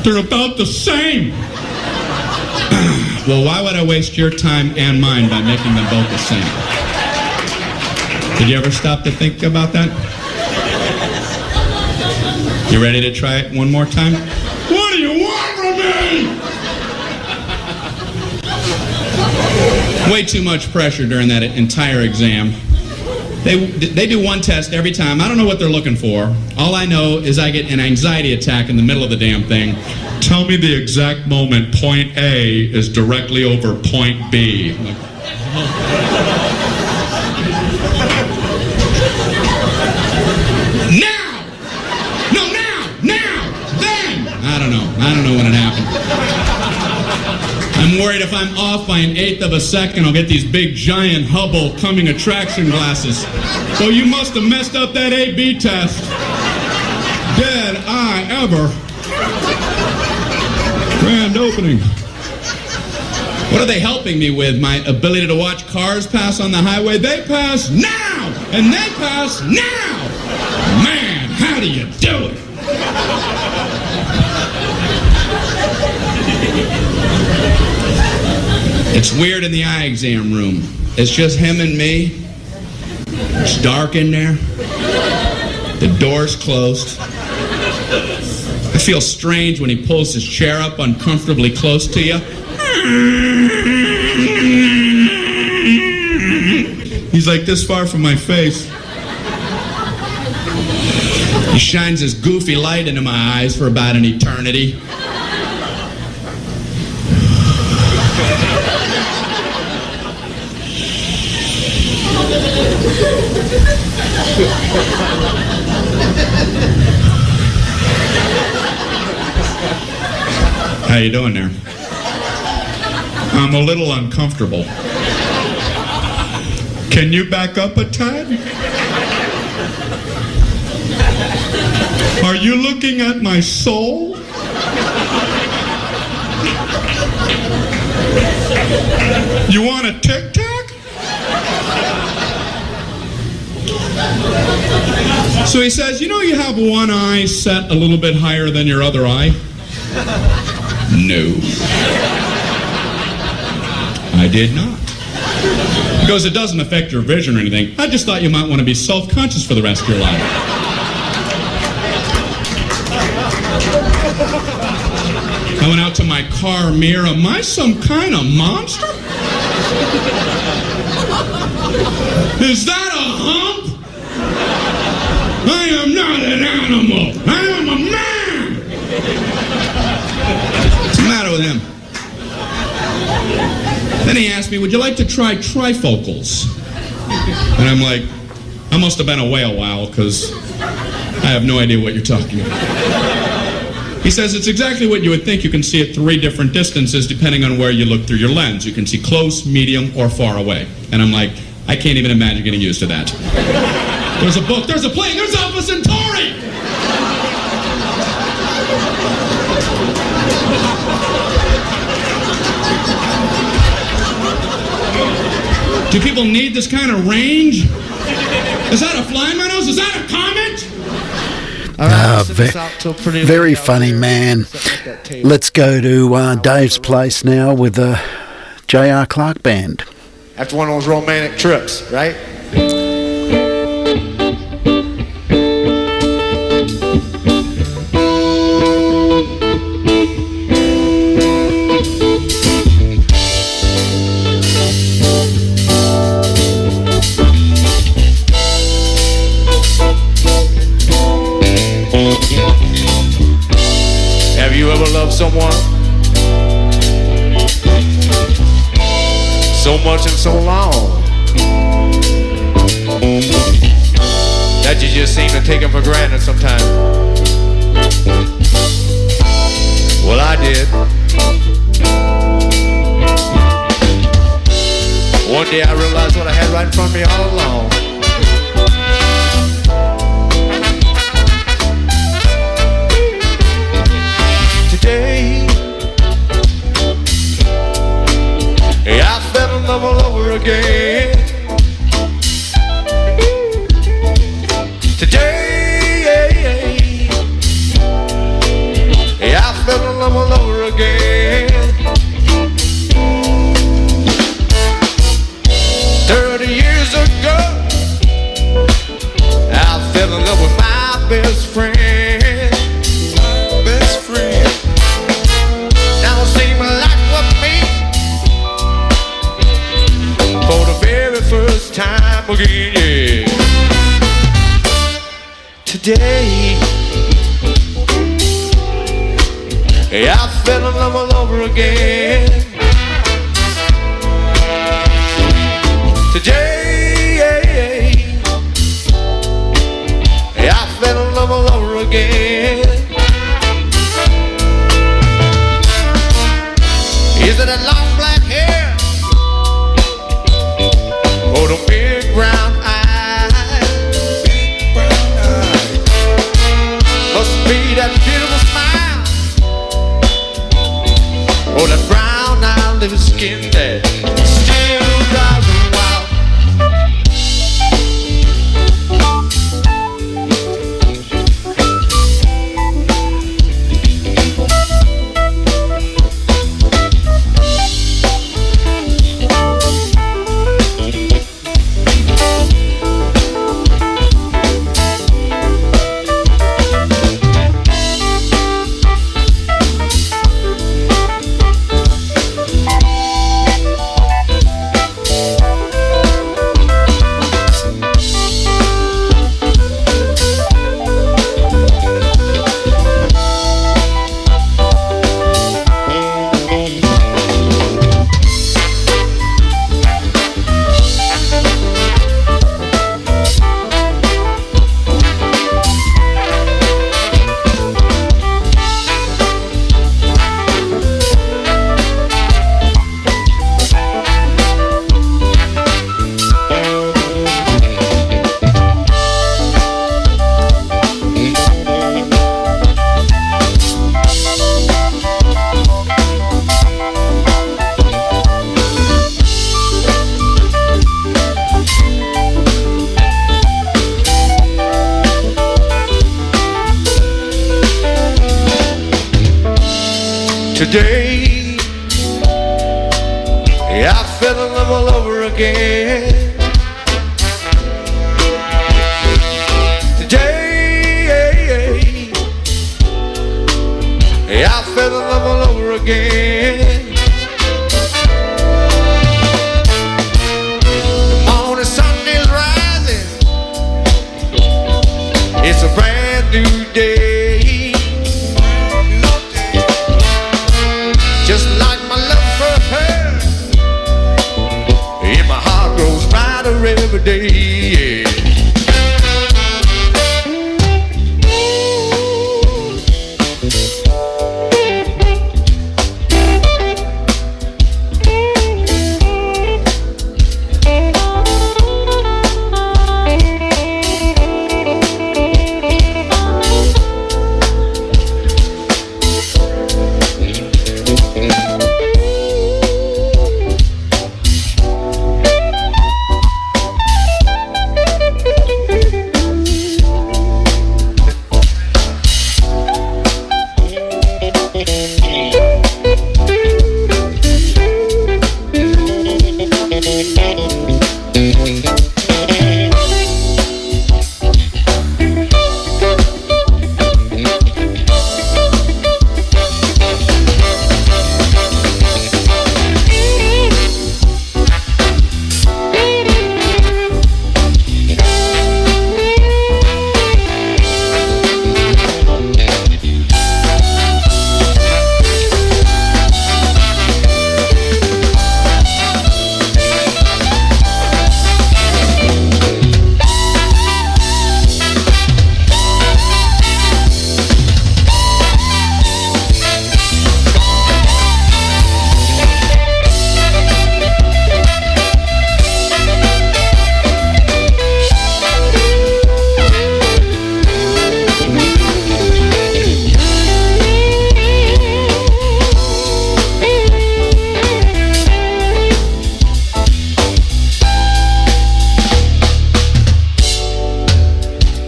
They're about the same. Well, why would I waste your time and mine by making them both the same? Did you ever stop to think about that? You ready to try it one more time? What do you want from me? Way too much pressure during that entire exam. They do one test every time. I don't know what they're looking for. All I know is I get an anxiety attack in the middle of the damn thing. Tell me the exact moment point A is directly over point B. Like, now! No, now! Then! I don't know when it happened. I'm worried if I'm off by 1/8 of a second, I'll get these big, giant Hubble coming attraction glasses. So you must have messed up that A-B test. Did I ever? Grand opening. What are they helping me with? My ability to watch cars pass on the highway? They pass now! And they pass now! Man, how do you do it? It's weird in the eye exam room. It's just him and me. It's dark in there. The door's closed. I feel strange when he pulls his chair up uncomfortably close to you. He's like this far from my face. He shines his goofy light into my eyes for about an eternity. How you doing there? I'm a little uncomfortable. Can you back up a tad? Are you looking at my soul? You want a Tic Tac? So he says, you know you have one eye set a little bit higher than your other eye? No. I did not. He goes, it doesn't affect your vision or anything. I just thought you might want to be self-conscious for the rest of your life. I went out to my car mirror. Am I some kind of monster? Is that a hump? I am not an animal. I am a man. What's the matter with him? Then he asked me, would you like to try trifocals? And I'm like, I must have been away a while because I have no idea what you're talking about. He says it's exactly what you would think. You can see at 3 different distances depending on where you look through your lens. You can see close, medium, or far away. And I'm like, I can't even imagine getting used to that. There's a book, there's a plane, there's Alpha Centauri! Do people need this kind of range? Is that a fly in my nose? Is that a comet?
Very funny man. Let's go to Dave's place now with the J.R. Clark Band.
After one of those romantic trips, right?
Have you ever loved someone so much and so long that you just seem to take them for granted sometimes? Well, I did. One day I realized what I had right in front of me all along. Today, I fell in love all over again. Today, I fell in love all over again. 30 years ago, I fell in love with my best friend. Best friend. Now it seems like what me for the very first time again, yeah. Today, I fell in love all over again. Today, I fell in love all over again. Is it a long black hair or the big brown eyes? Big brown eyes. Must be that beautiful smile or that brown eye little skin that still drives me wild.
Today, I fell in love all over again. Today, I fell in love all over again. The morning sun is rising. It's a brand new day. Just like my love for her, and my heart grows brighter every day. Yeah.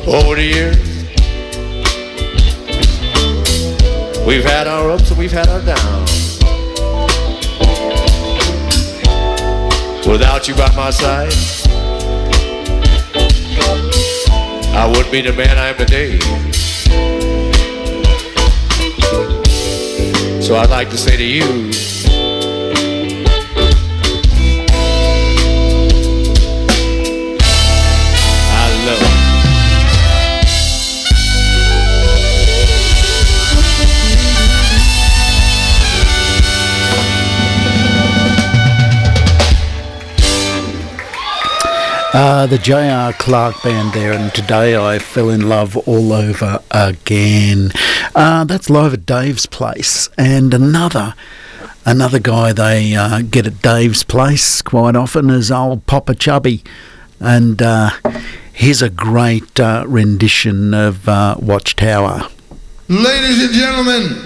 Over the years, we've had our ups and we've had our downs. Without you by my side, I wouldn't be the man I am today. So I'd like to say to you, I love you.
The J.R. Clark Band there, and Today I Fell in Love All Over Again. That's live at Dave's Place, and another guy they get at Dave's Place quite often is old Papa Chubby, and here's a great rendition of Watchtower.
Ladies and gentlemen,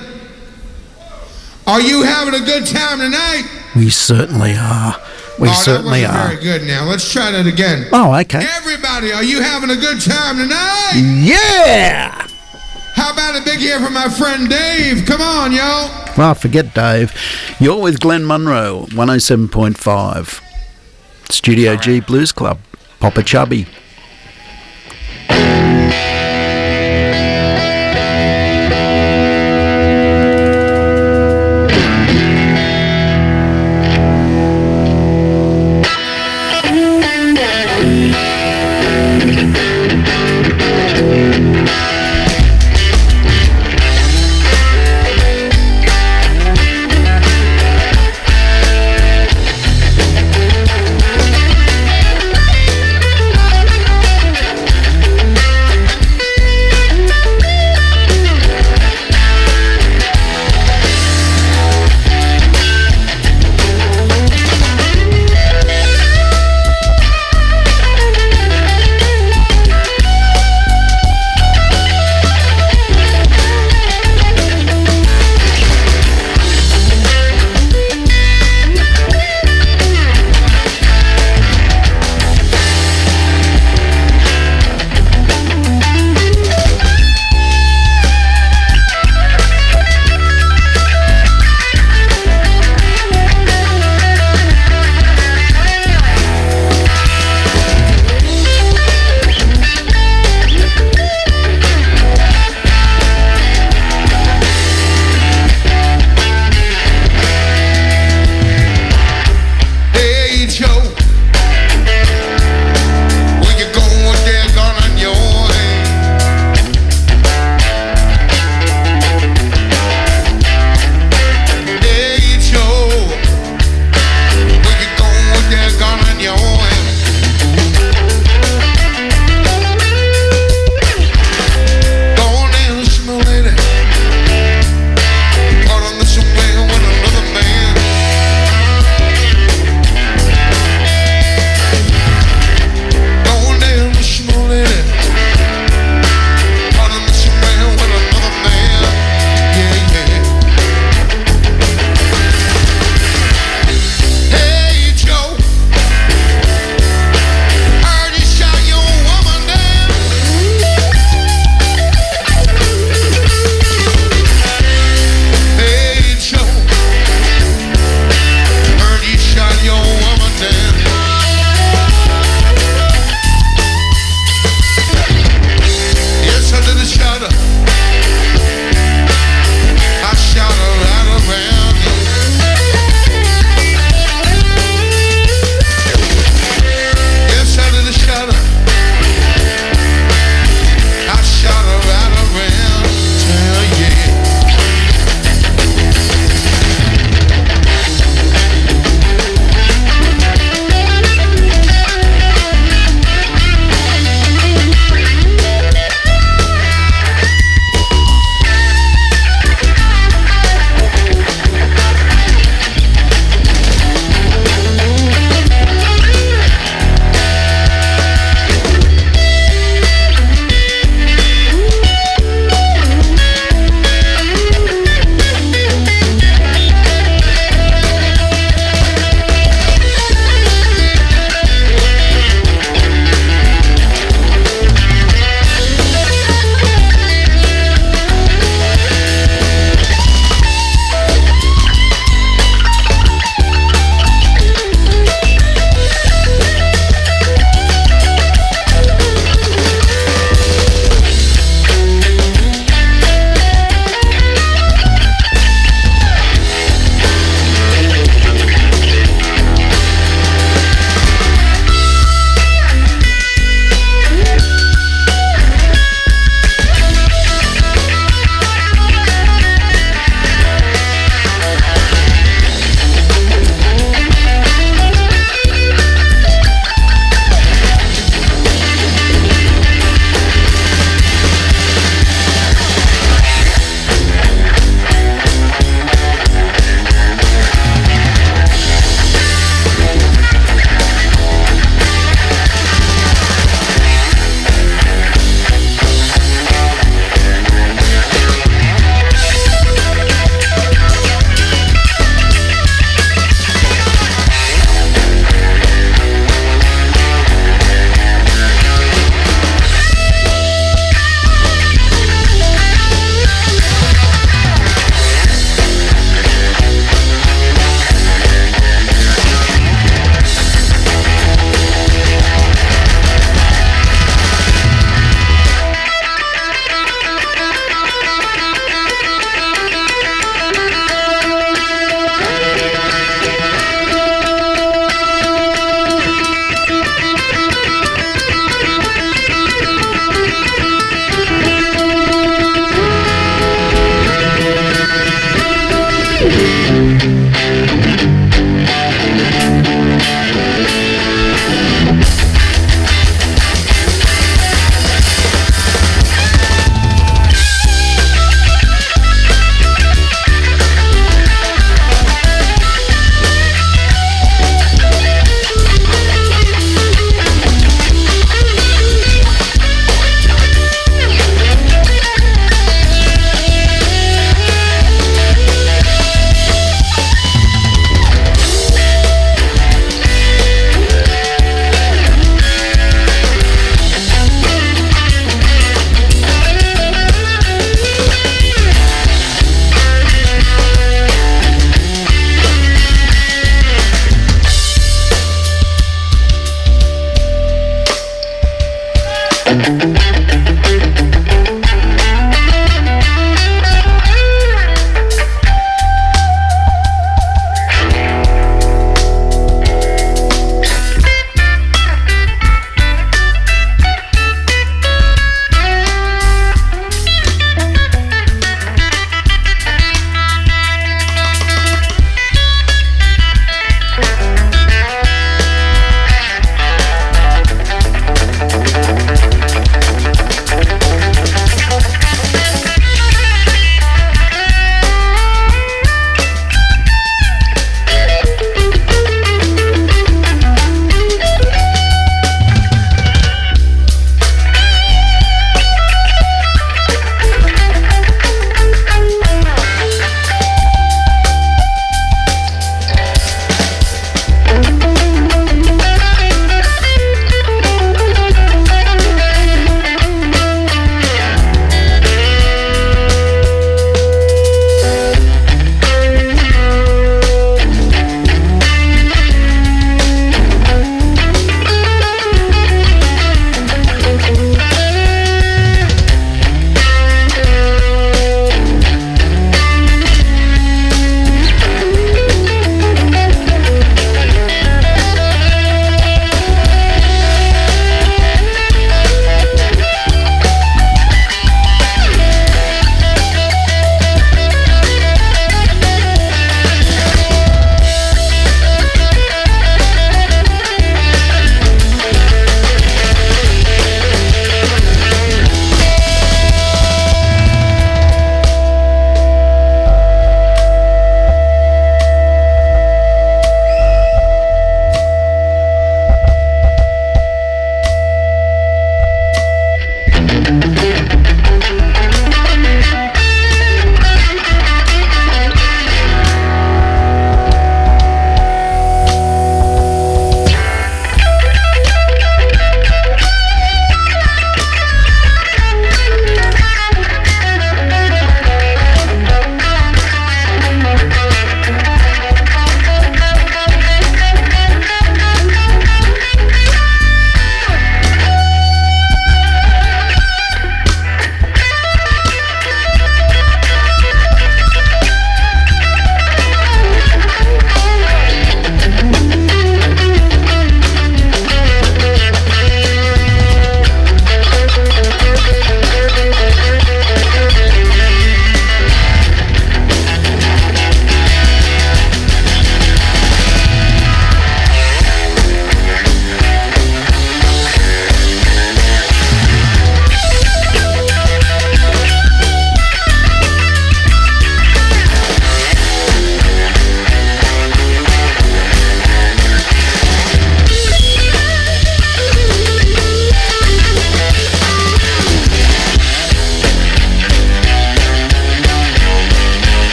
are you having a good time tonight?
We certainly are. We certainly
that wasn't
are.
very good now. Let's try that again.
Oh, okay.
Everybody, are you having a good time tonight?
Yeah!
How about a big ear for my friend Dave? Come on, y'all.
Well, forget Dave. You're with Glenn Munro, 107.5. Studio G Blues Club. Papa Chubby.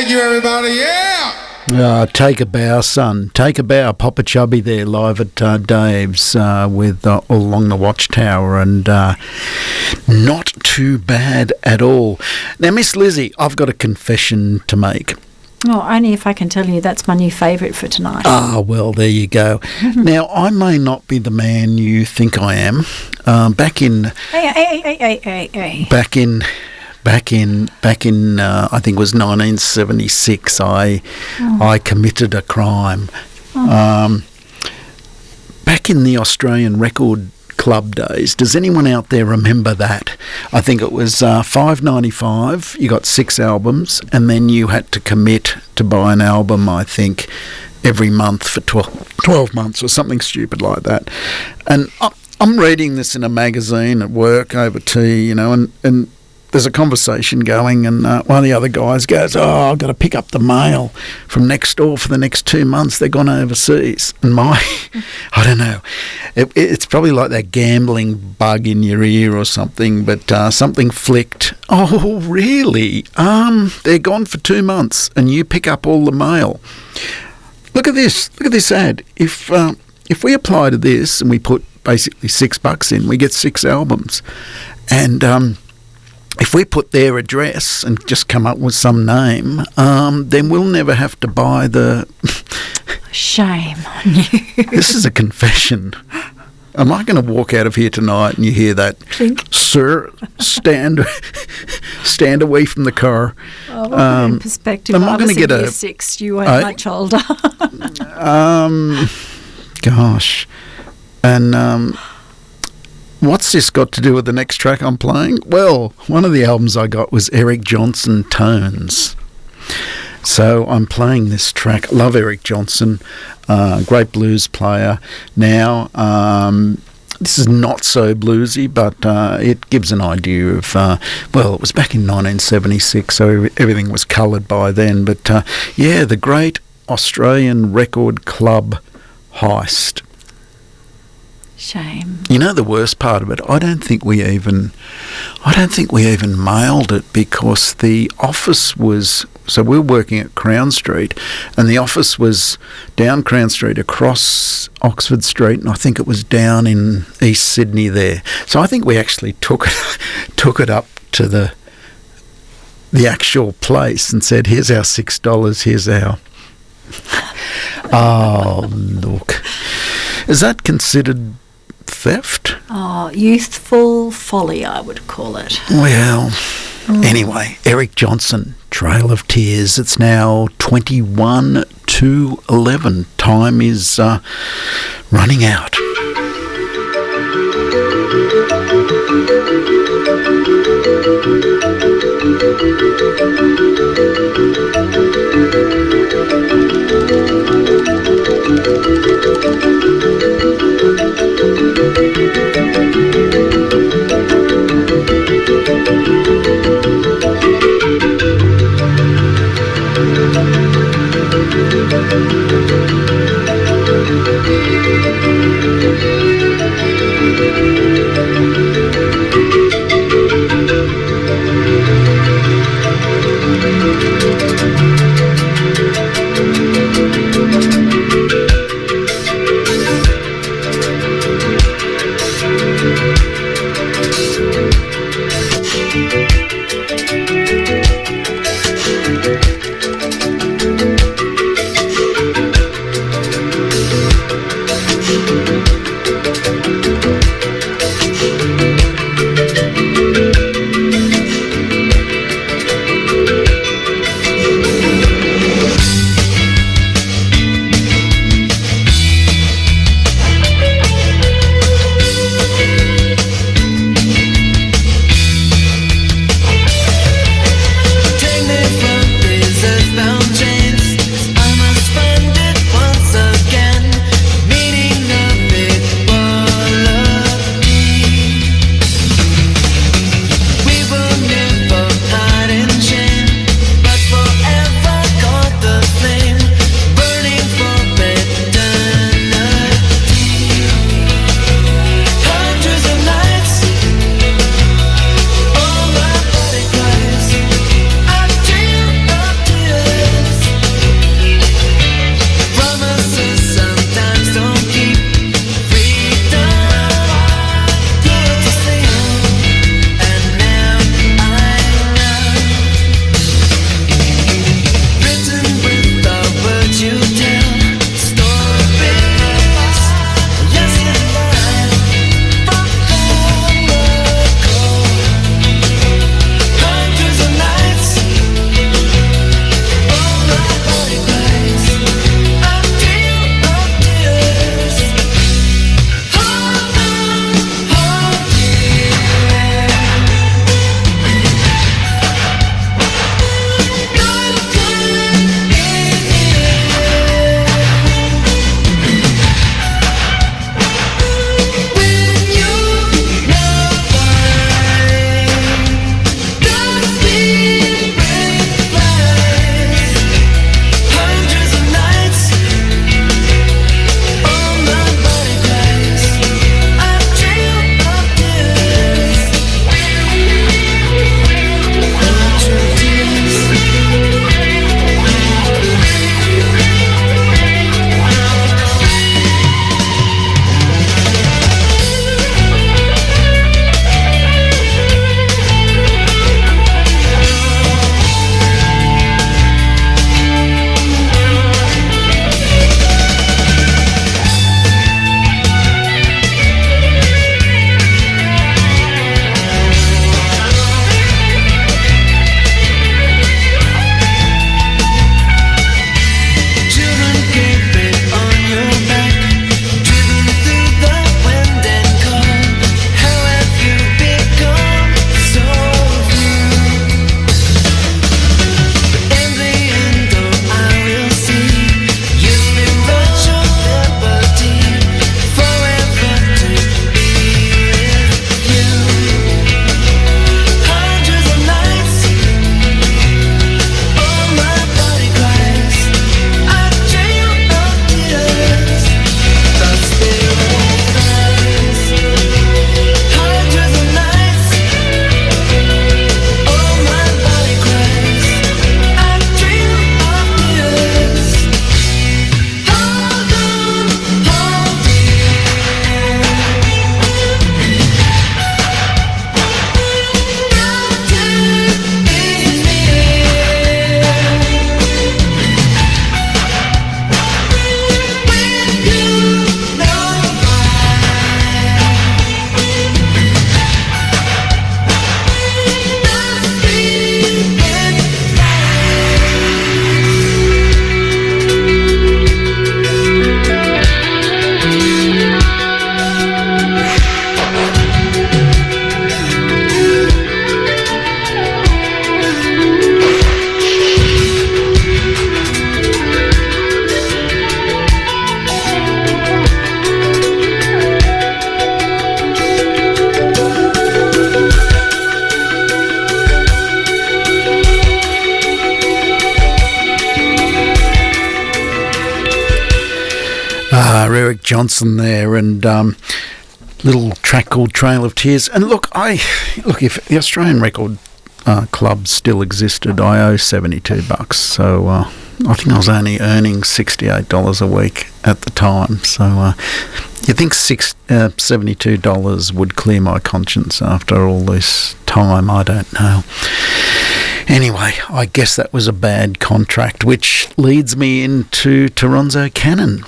Thank you, everybody. Yeah.
Take a Bow, son. Take a Bow. Papa Chubby there live at Dave's with All Along the Watchtower, and not too bad at all. Now, Miss Lizzie, I've got a confession to make.
Oh, only if I can tell you that's my new favourite for tonight.
Ah, well, there you go. Now, I may not be the man you think I am. Back in I think it was 1976, I committed a crime. Back in the Australian Record Club days, does anyone out there remember that? I think it was $5.95. You got 6 albums, and then you had to commit to buy an album, I think, every month for 12 months or something stupid like that. And I'm reading this in a magazine at work over tea, you know, and there's a conversation going, and one of the other guys goes, I've got to pick up the mail from next door for the next 2 months. They're gone overseas. And I don't know, it's probably like that gambling bug in your ear or something, but something flicked. Oh, really? They're gone for 2 months, and you pick up all the mail. Look at this ad. If we apply to this and we put basically $6 in, we get 6 albums. And if we put their address and just come up with some name, then we'll never have to buy the...
Shame on you.
This is a confession. Am I going to walk out of here tonight and you hear that?
Clink.
Sir, stand away from the car.
Oh, in perspective,
am I going to get
year 6, you were much older.
Gosh. And... what's this got to do with the next track I'm playing? Well, one of the albums I got was Eric Johnson Tones. So I'm playing this track. Love Eric Johnson, great blues player. Now, this is not so bluesy, but it gives an idea of, well, it was back in 1976, so everything was coloured by then. But, yeah, the great Australian Record Club heist.
Shame.
You know the worst part of it? I don't think we even mailed it, because the office was... So we were working at Crown Street, and the office was down Crown Street, across Oxford Street, and I think it was down in East Sydney there. So I think we actually took it up to the actual place and said, here's our $6, here's our... Oh, look. Is that considered theft?
Oh, youthful folly, I would call it.
Well, anyway, Eric Johnson, Trail of Tears. It's now 21 to 11. Time is running out. Johnson there, and little track called Trail of Tears. And look, if the Australian Record Club still existed, I owe $72. So I think I was only earning $68 a week at the time. So you think $72 would clear my conscience after all this time? I don't know. Anyway, I guess that was a bad contract, which leads me into Toronzo Cannon.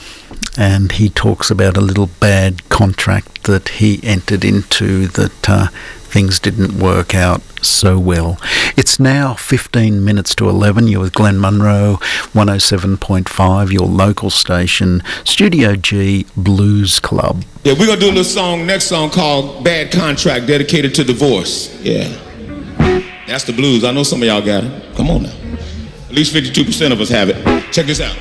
And he talks about a little bad contract that he entered into that things didn't work out so well. It's now 15 minutes to 11. You're with Glenn Munro, 107.5, your local station, Studio G Blues Club.
Yeah, we're going to do a little song, next song called Bad Contract, dedicated to divorce. Yeah. That's the blues. I know some of y'all got it. Come on now. At least 52% of us have it. Check this out.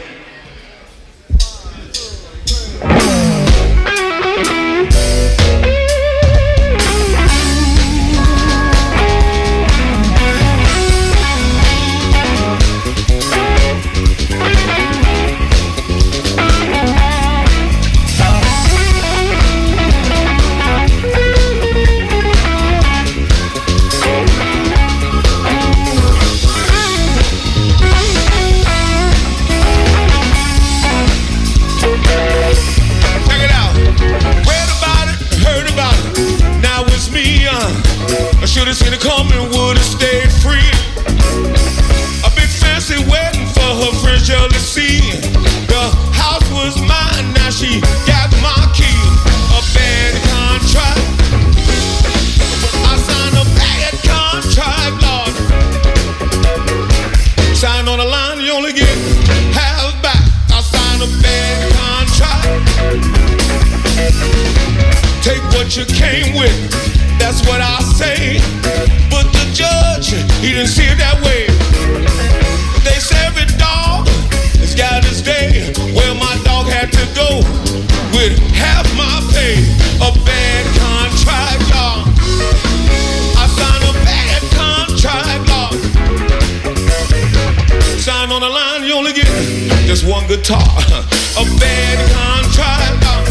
Should've seen it coming, would've stayed free. A big fancy wedding for her friends jealousy. The house was mine, now she got my key. A bad contract. I signed a bad contract, Lord. Sign on the line, you only get half back. I signed a bad contract. Take what you came with. That's what I say, but the judge, he didn't see it that way. They say every dog has got his day. Well, my dog had to go with half my pay. A bad contract, y'all. I signed a bad contract, y'all. Sign on the line, you only get just one guitar. A bad contract, y'all.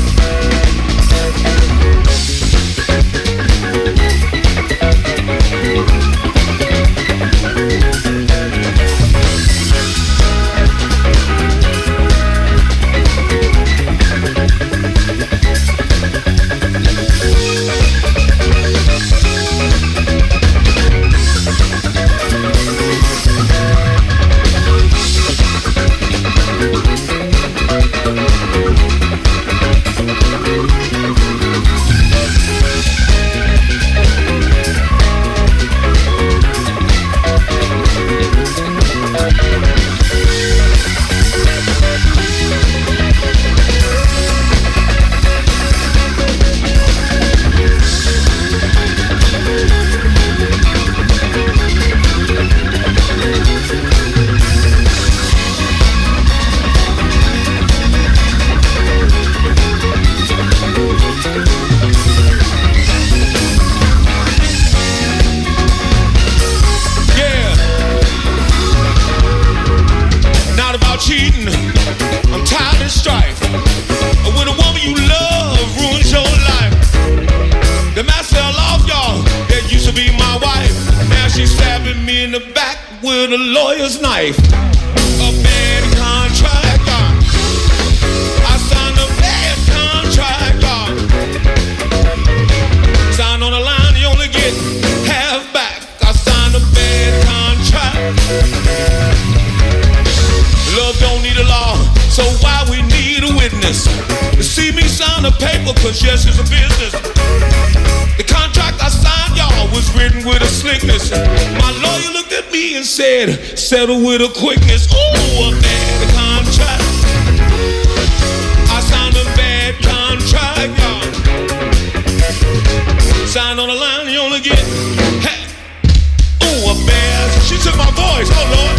With a lawyer's knife, a bad contract. I signed a bad contract. Sign on the line, you only get half back. I signed a bad contract. Love don't need a law, so why we need a witness? To see me sign a paper, cause yes, it's a business. The contract I signed, y'all, was written with a slickness. My lawyer looked at me and said, settle with a quickness. Ooh, a bad contract. I signed a bad contract, y'all. Sign on the line, you only get hey. Ooh, a bad. She took my voice, oh Lord.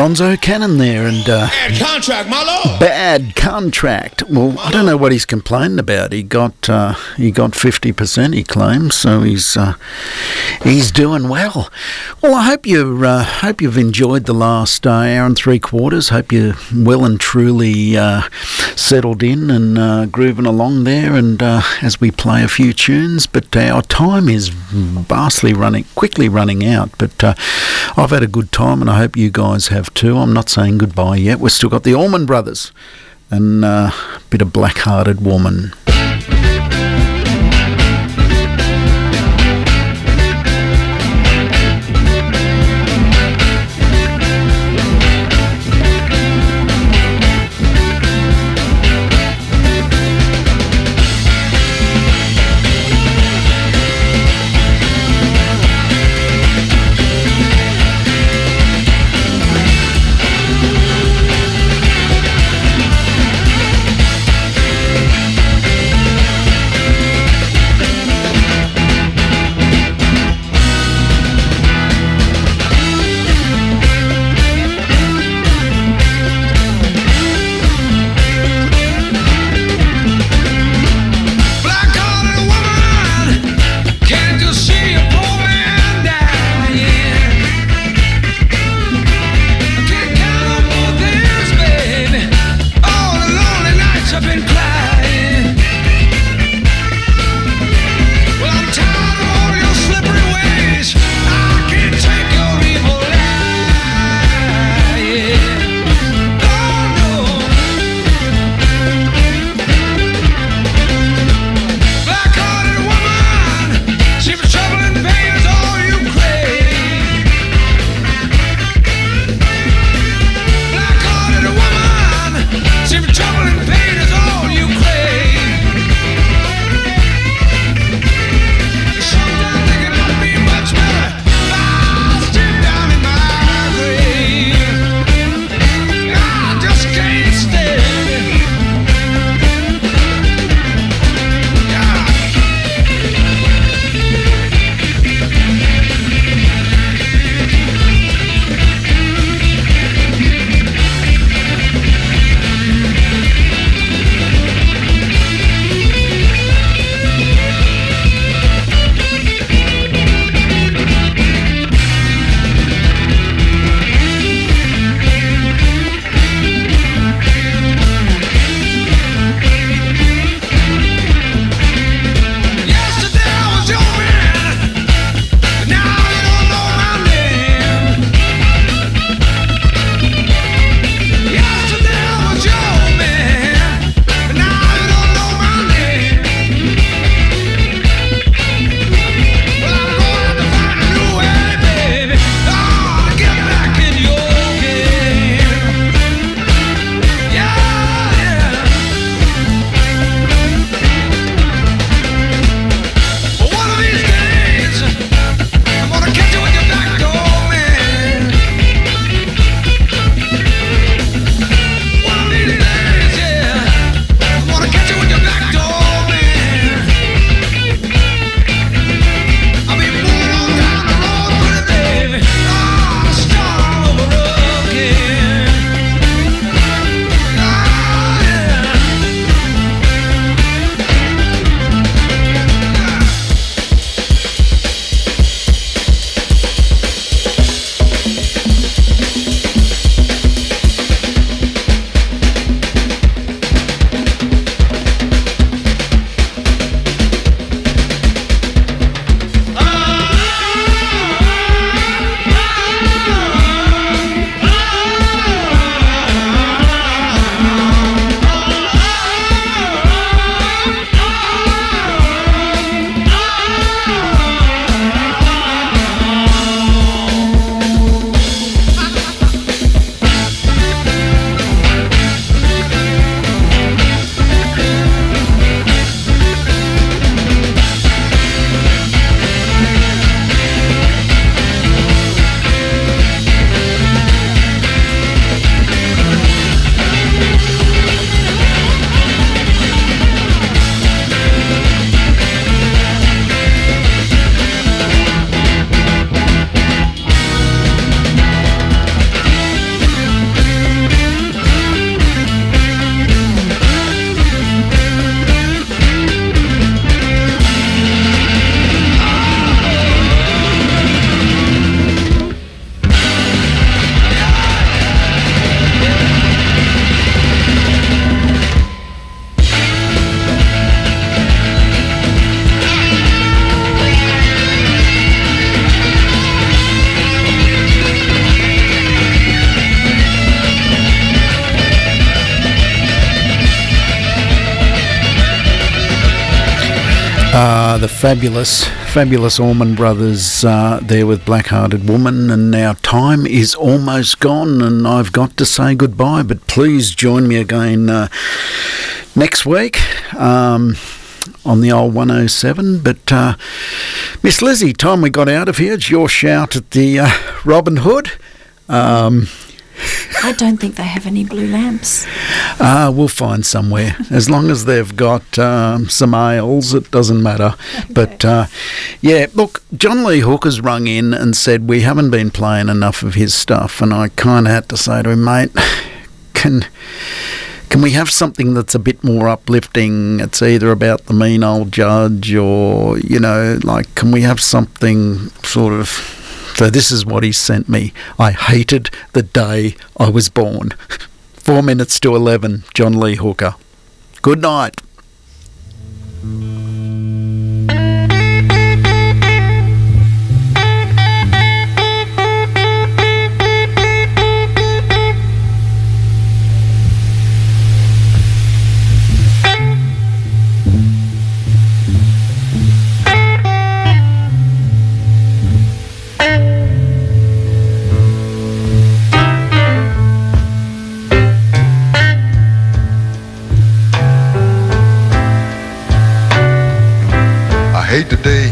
Gonzo Cannon there, and
Bad contract, my lord.
Bad contract. Well, I don't know what he's complaining about. He got 50%, he claims, so he's doing well. Well, I hope you've enjoyed the last hour and 3/4. Hope you're well and truly settled in and grooving along there, and as we play a few tunes. But our time is quickly running out. But I've had a good time, and I hope you guys have too. I'm not saying goodbye yet. We've still got the Allman Brothers and a bit of Black-Hearted Woman. The fabulous Allman Brothers there with Black-Hearted Woman, and now time is almost gone and I've got to say goodbye, but please join me again next week on the old 107. But Miss Lizzie, time we got out of here, it's your shout at the Robin Hood.
I don't think they have any blue lamps.
We'll find somewhere. As long as they've got some ales, it doesn't matter. Okay. But, yeah, look, John Lee Hooker's rung in and said we haven't been playing enough of his stuff, and I kind of had to say to him, mate, can we have something that's a bit more uplifting? It's either about the mean old judge or, you know, like, can we have something sort of... So this is what he sent me. I hated the day I was born. 4 minutes to 11, John Lee Hooker. Good night.
I hate the day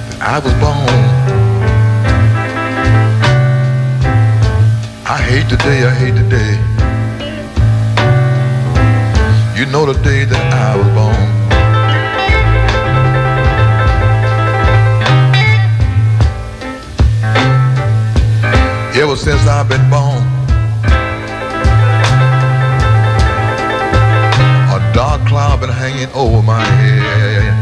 that I was born. I hate the day, I hate the day. You know the day that I was born. Ever since I've been born, dark cloud been hanging over my head.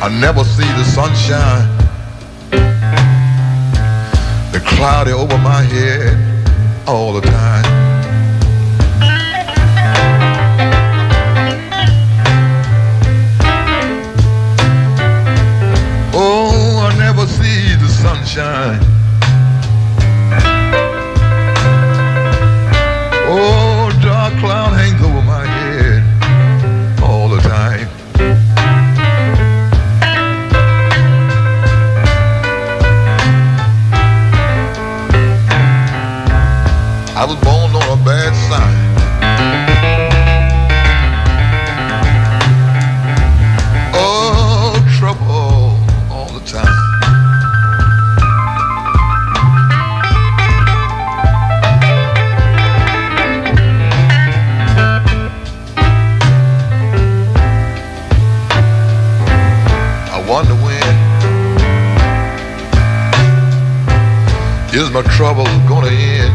I never see the sunshine. Been cloudy over my head all the time. See the sunshine. Oh, dark cloud hangs over my head all the time. I was born on a bad sign. Oh, trouble all the time. Wonder when is my trouble gonna end?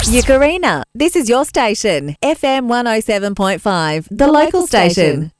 Eukarina, this is your station, FM 107.5, the local station.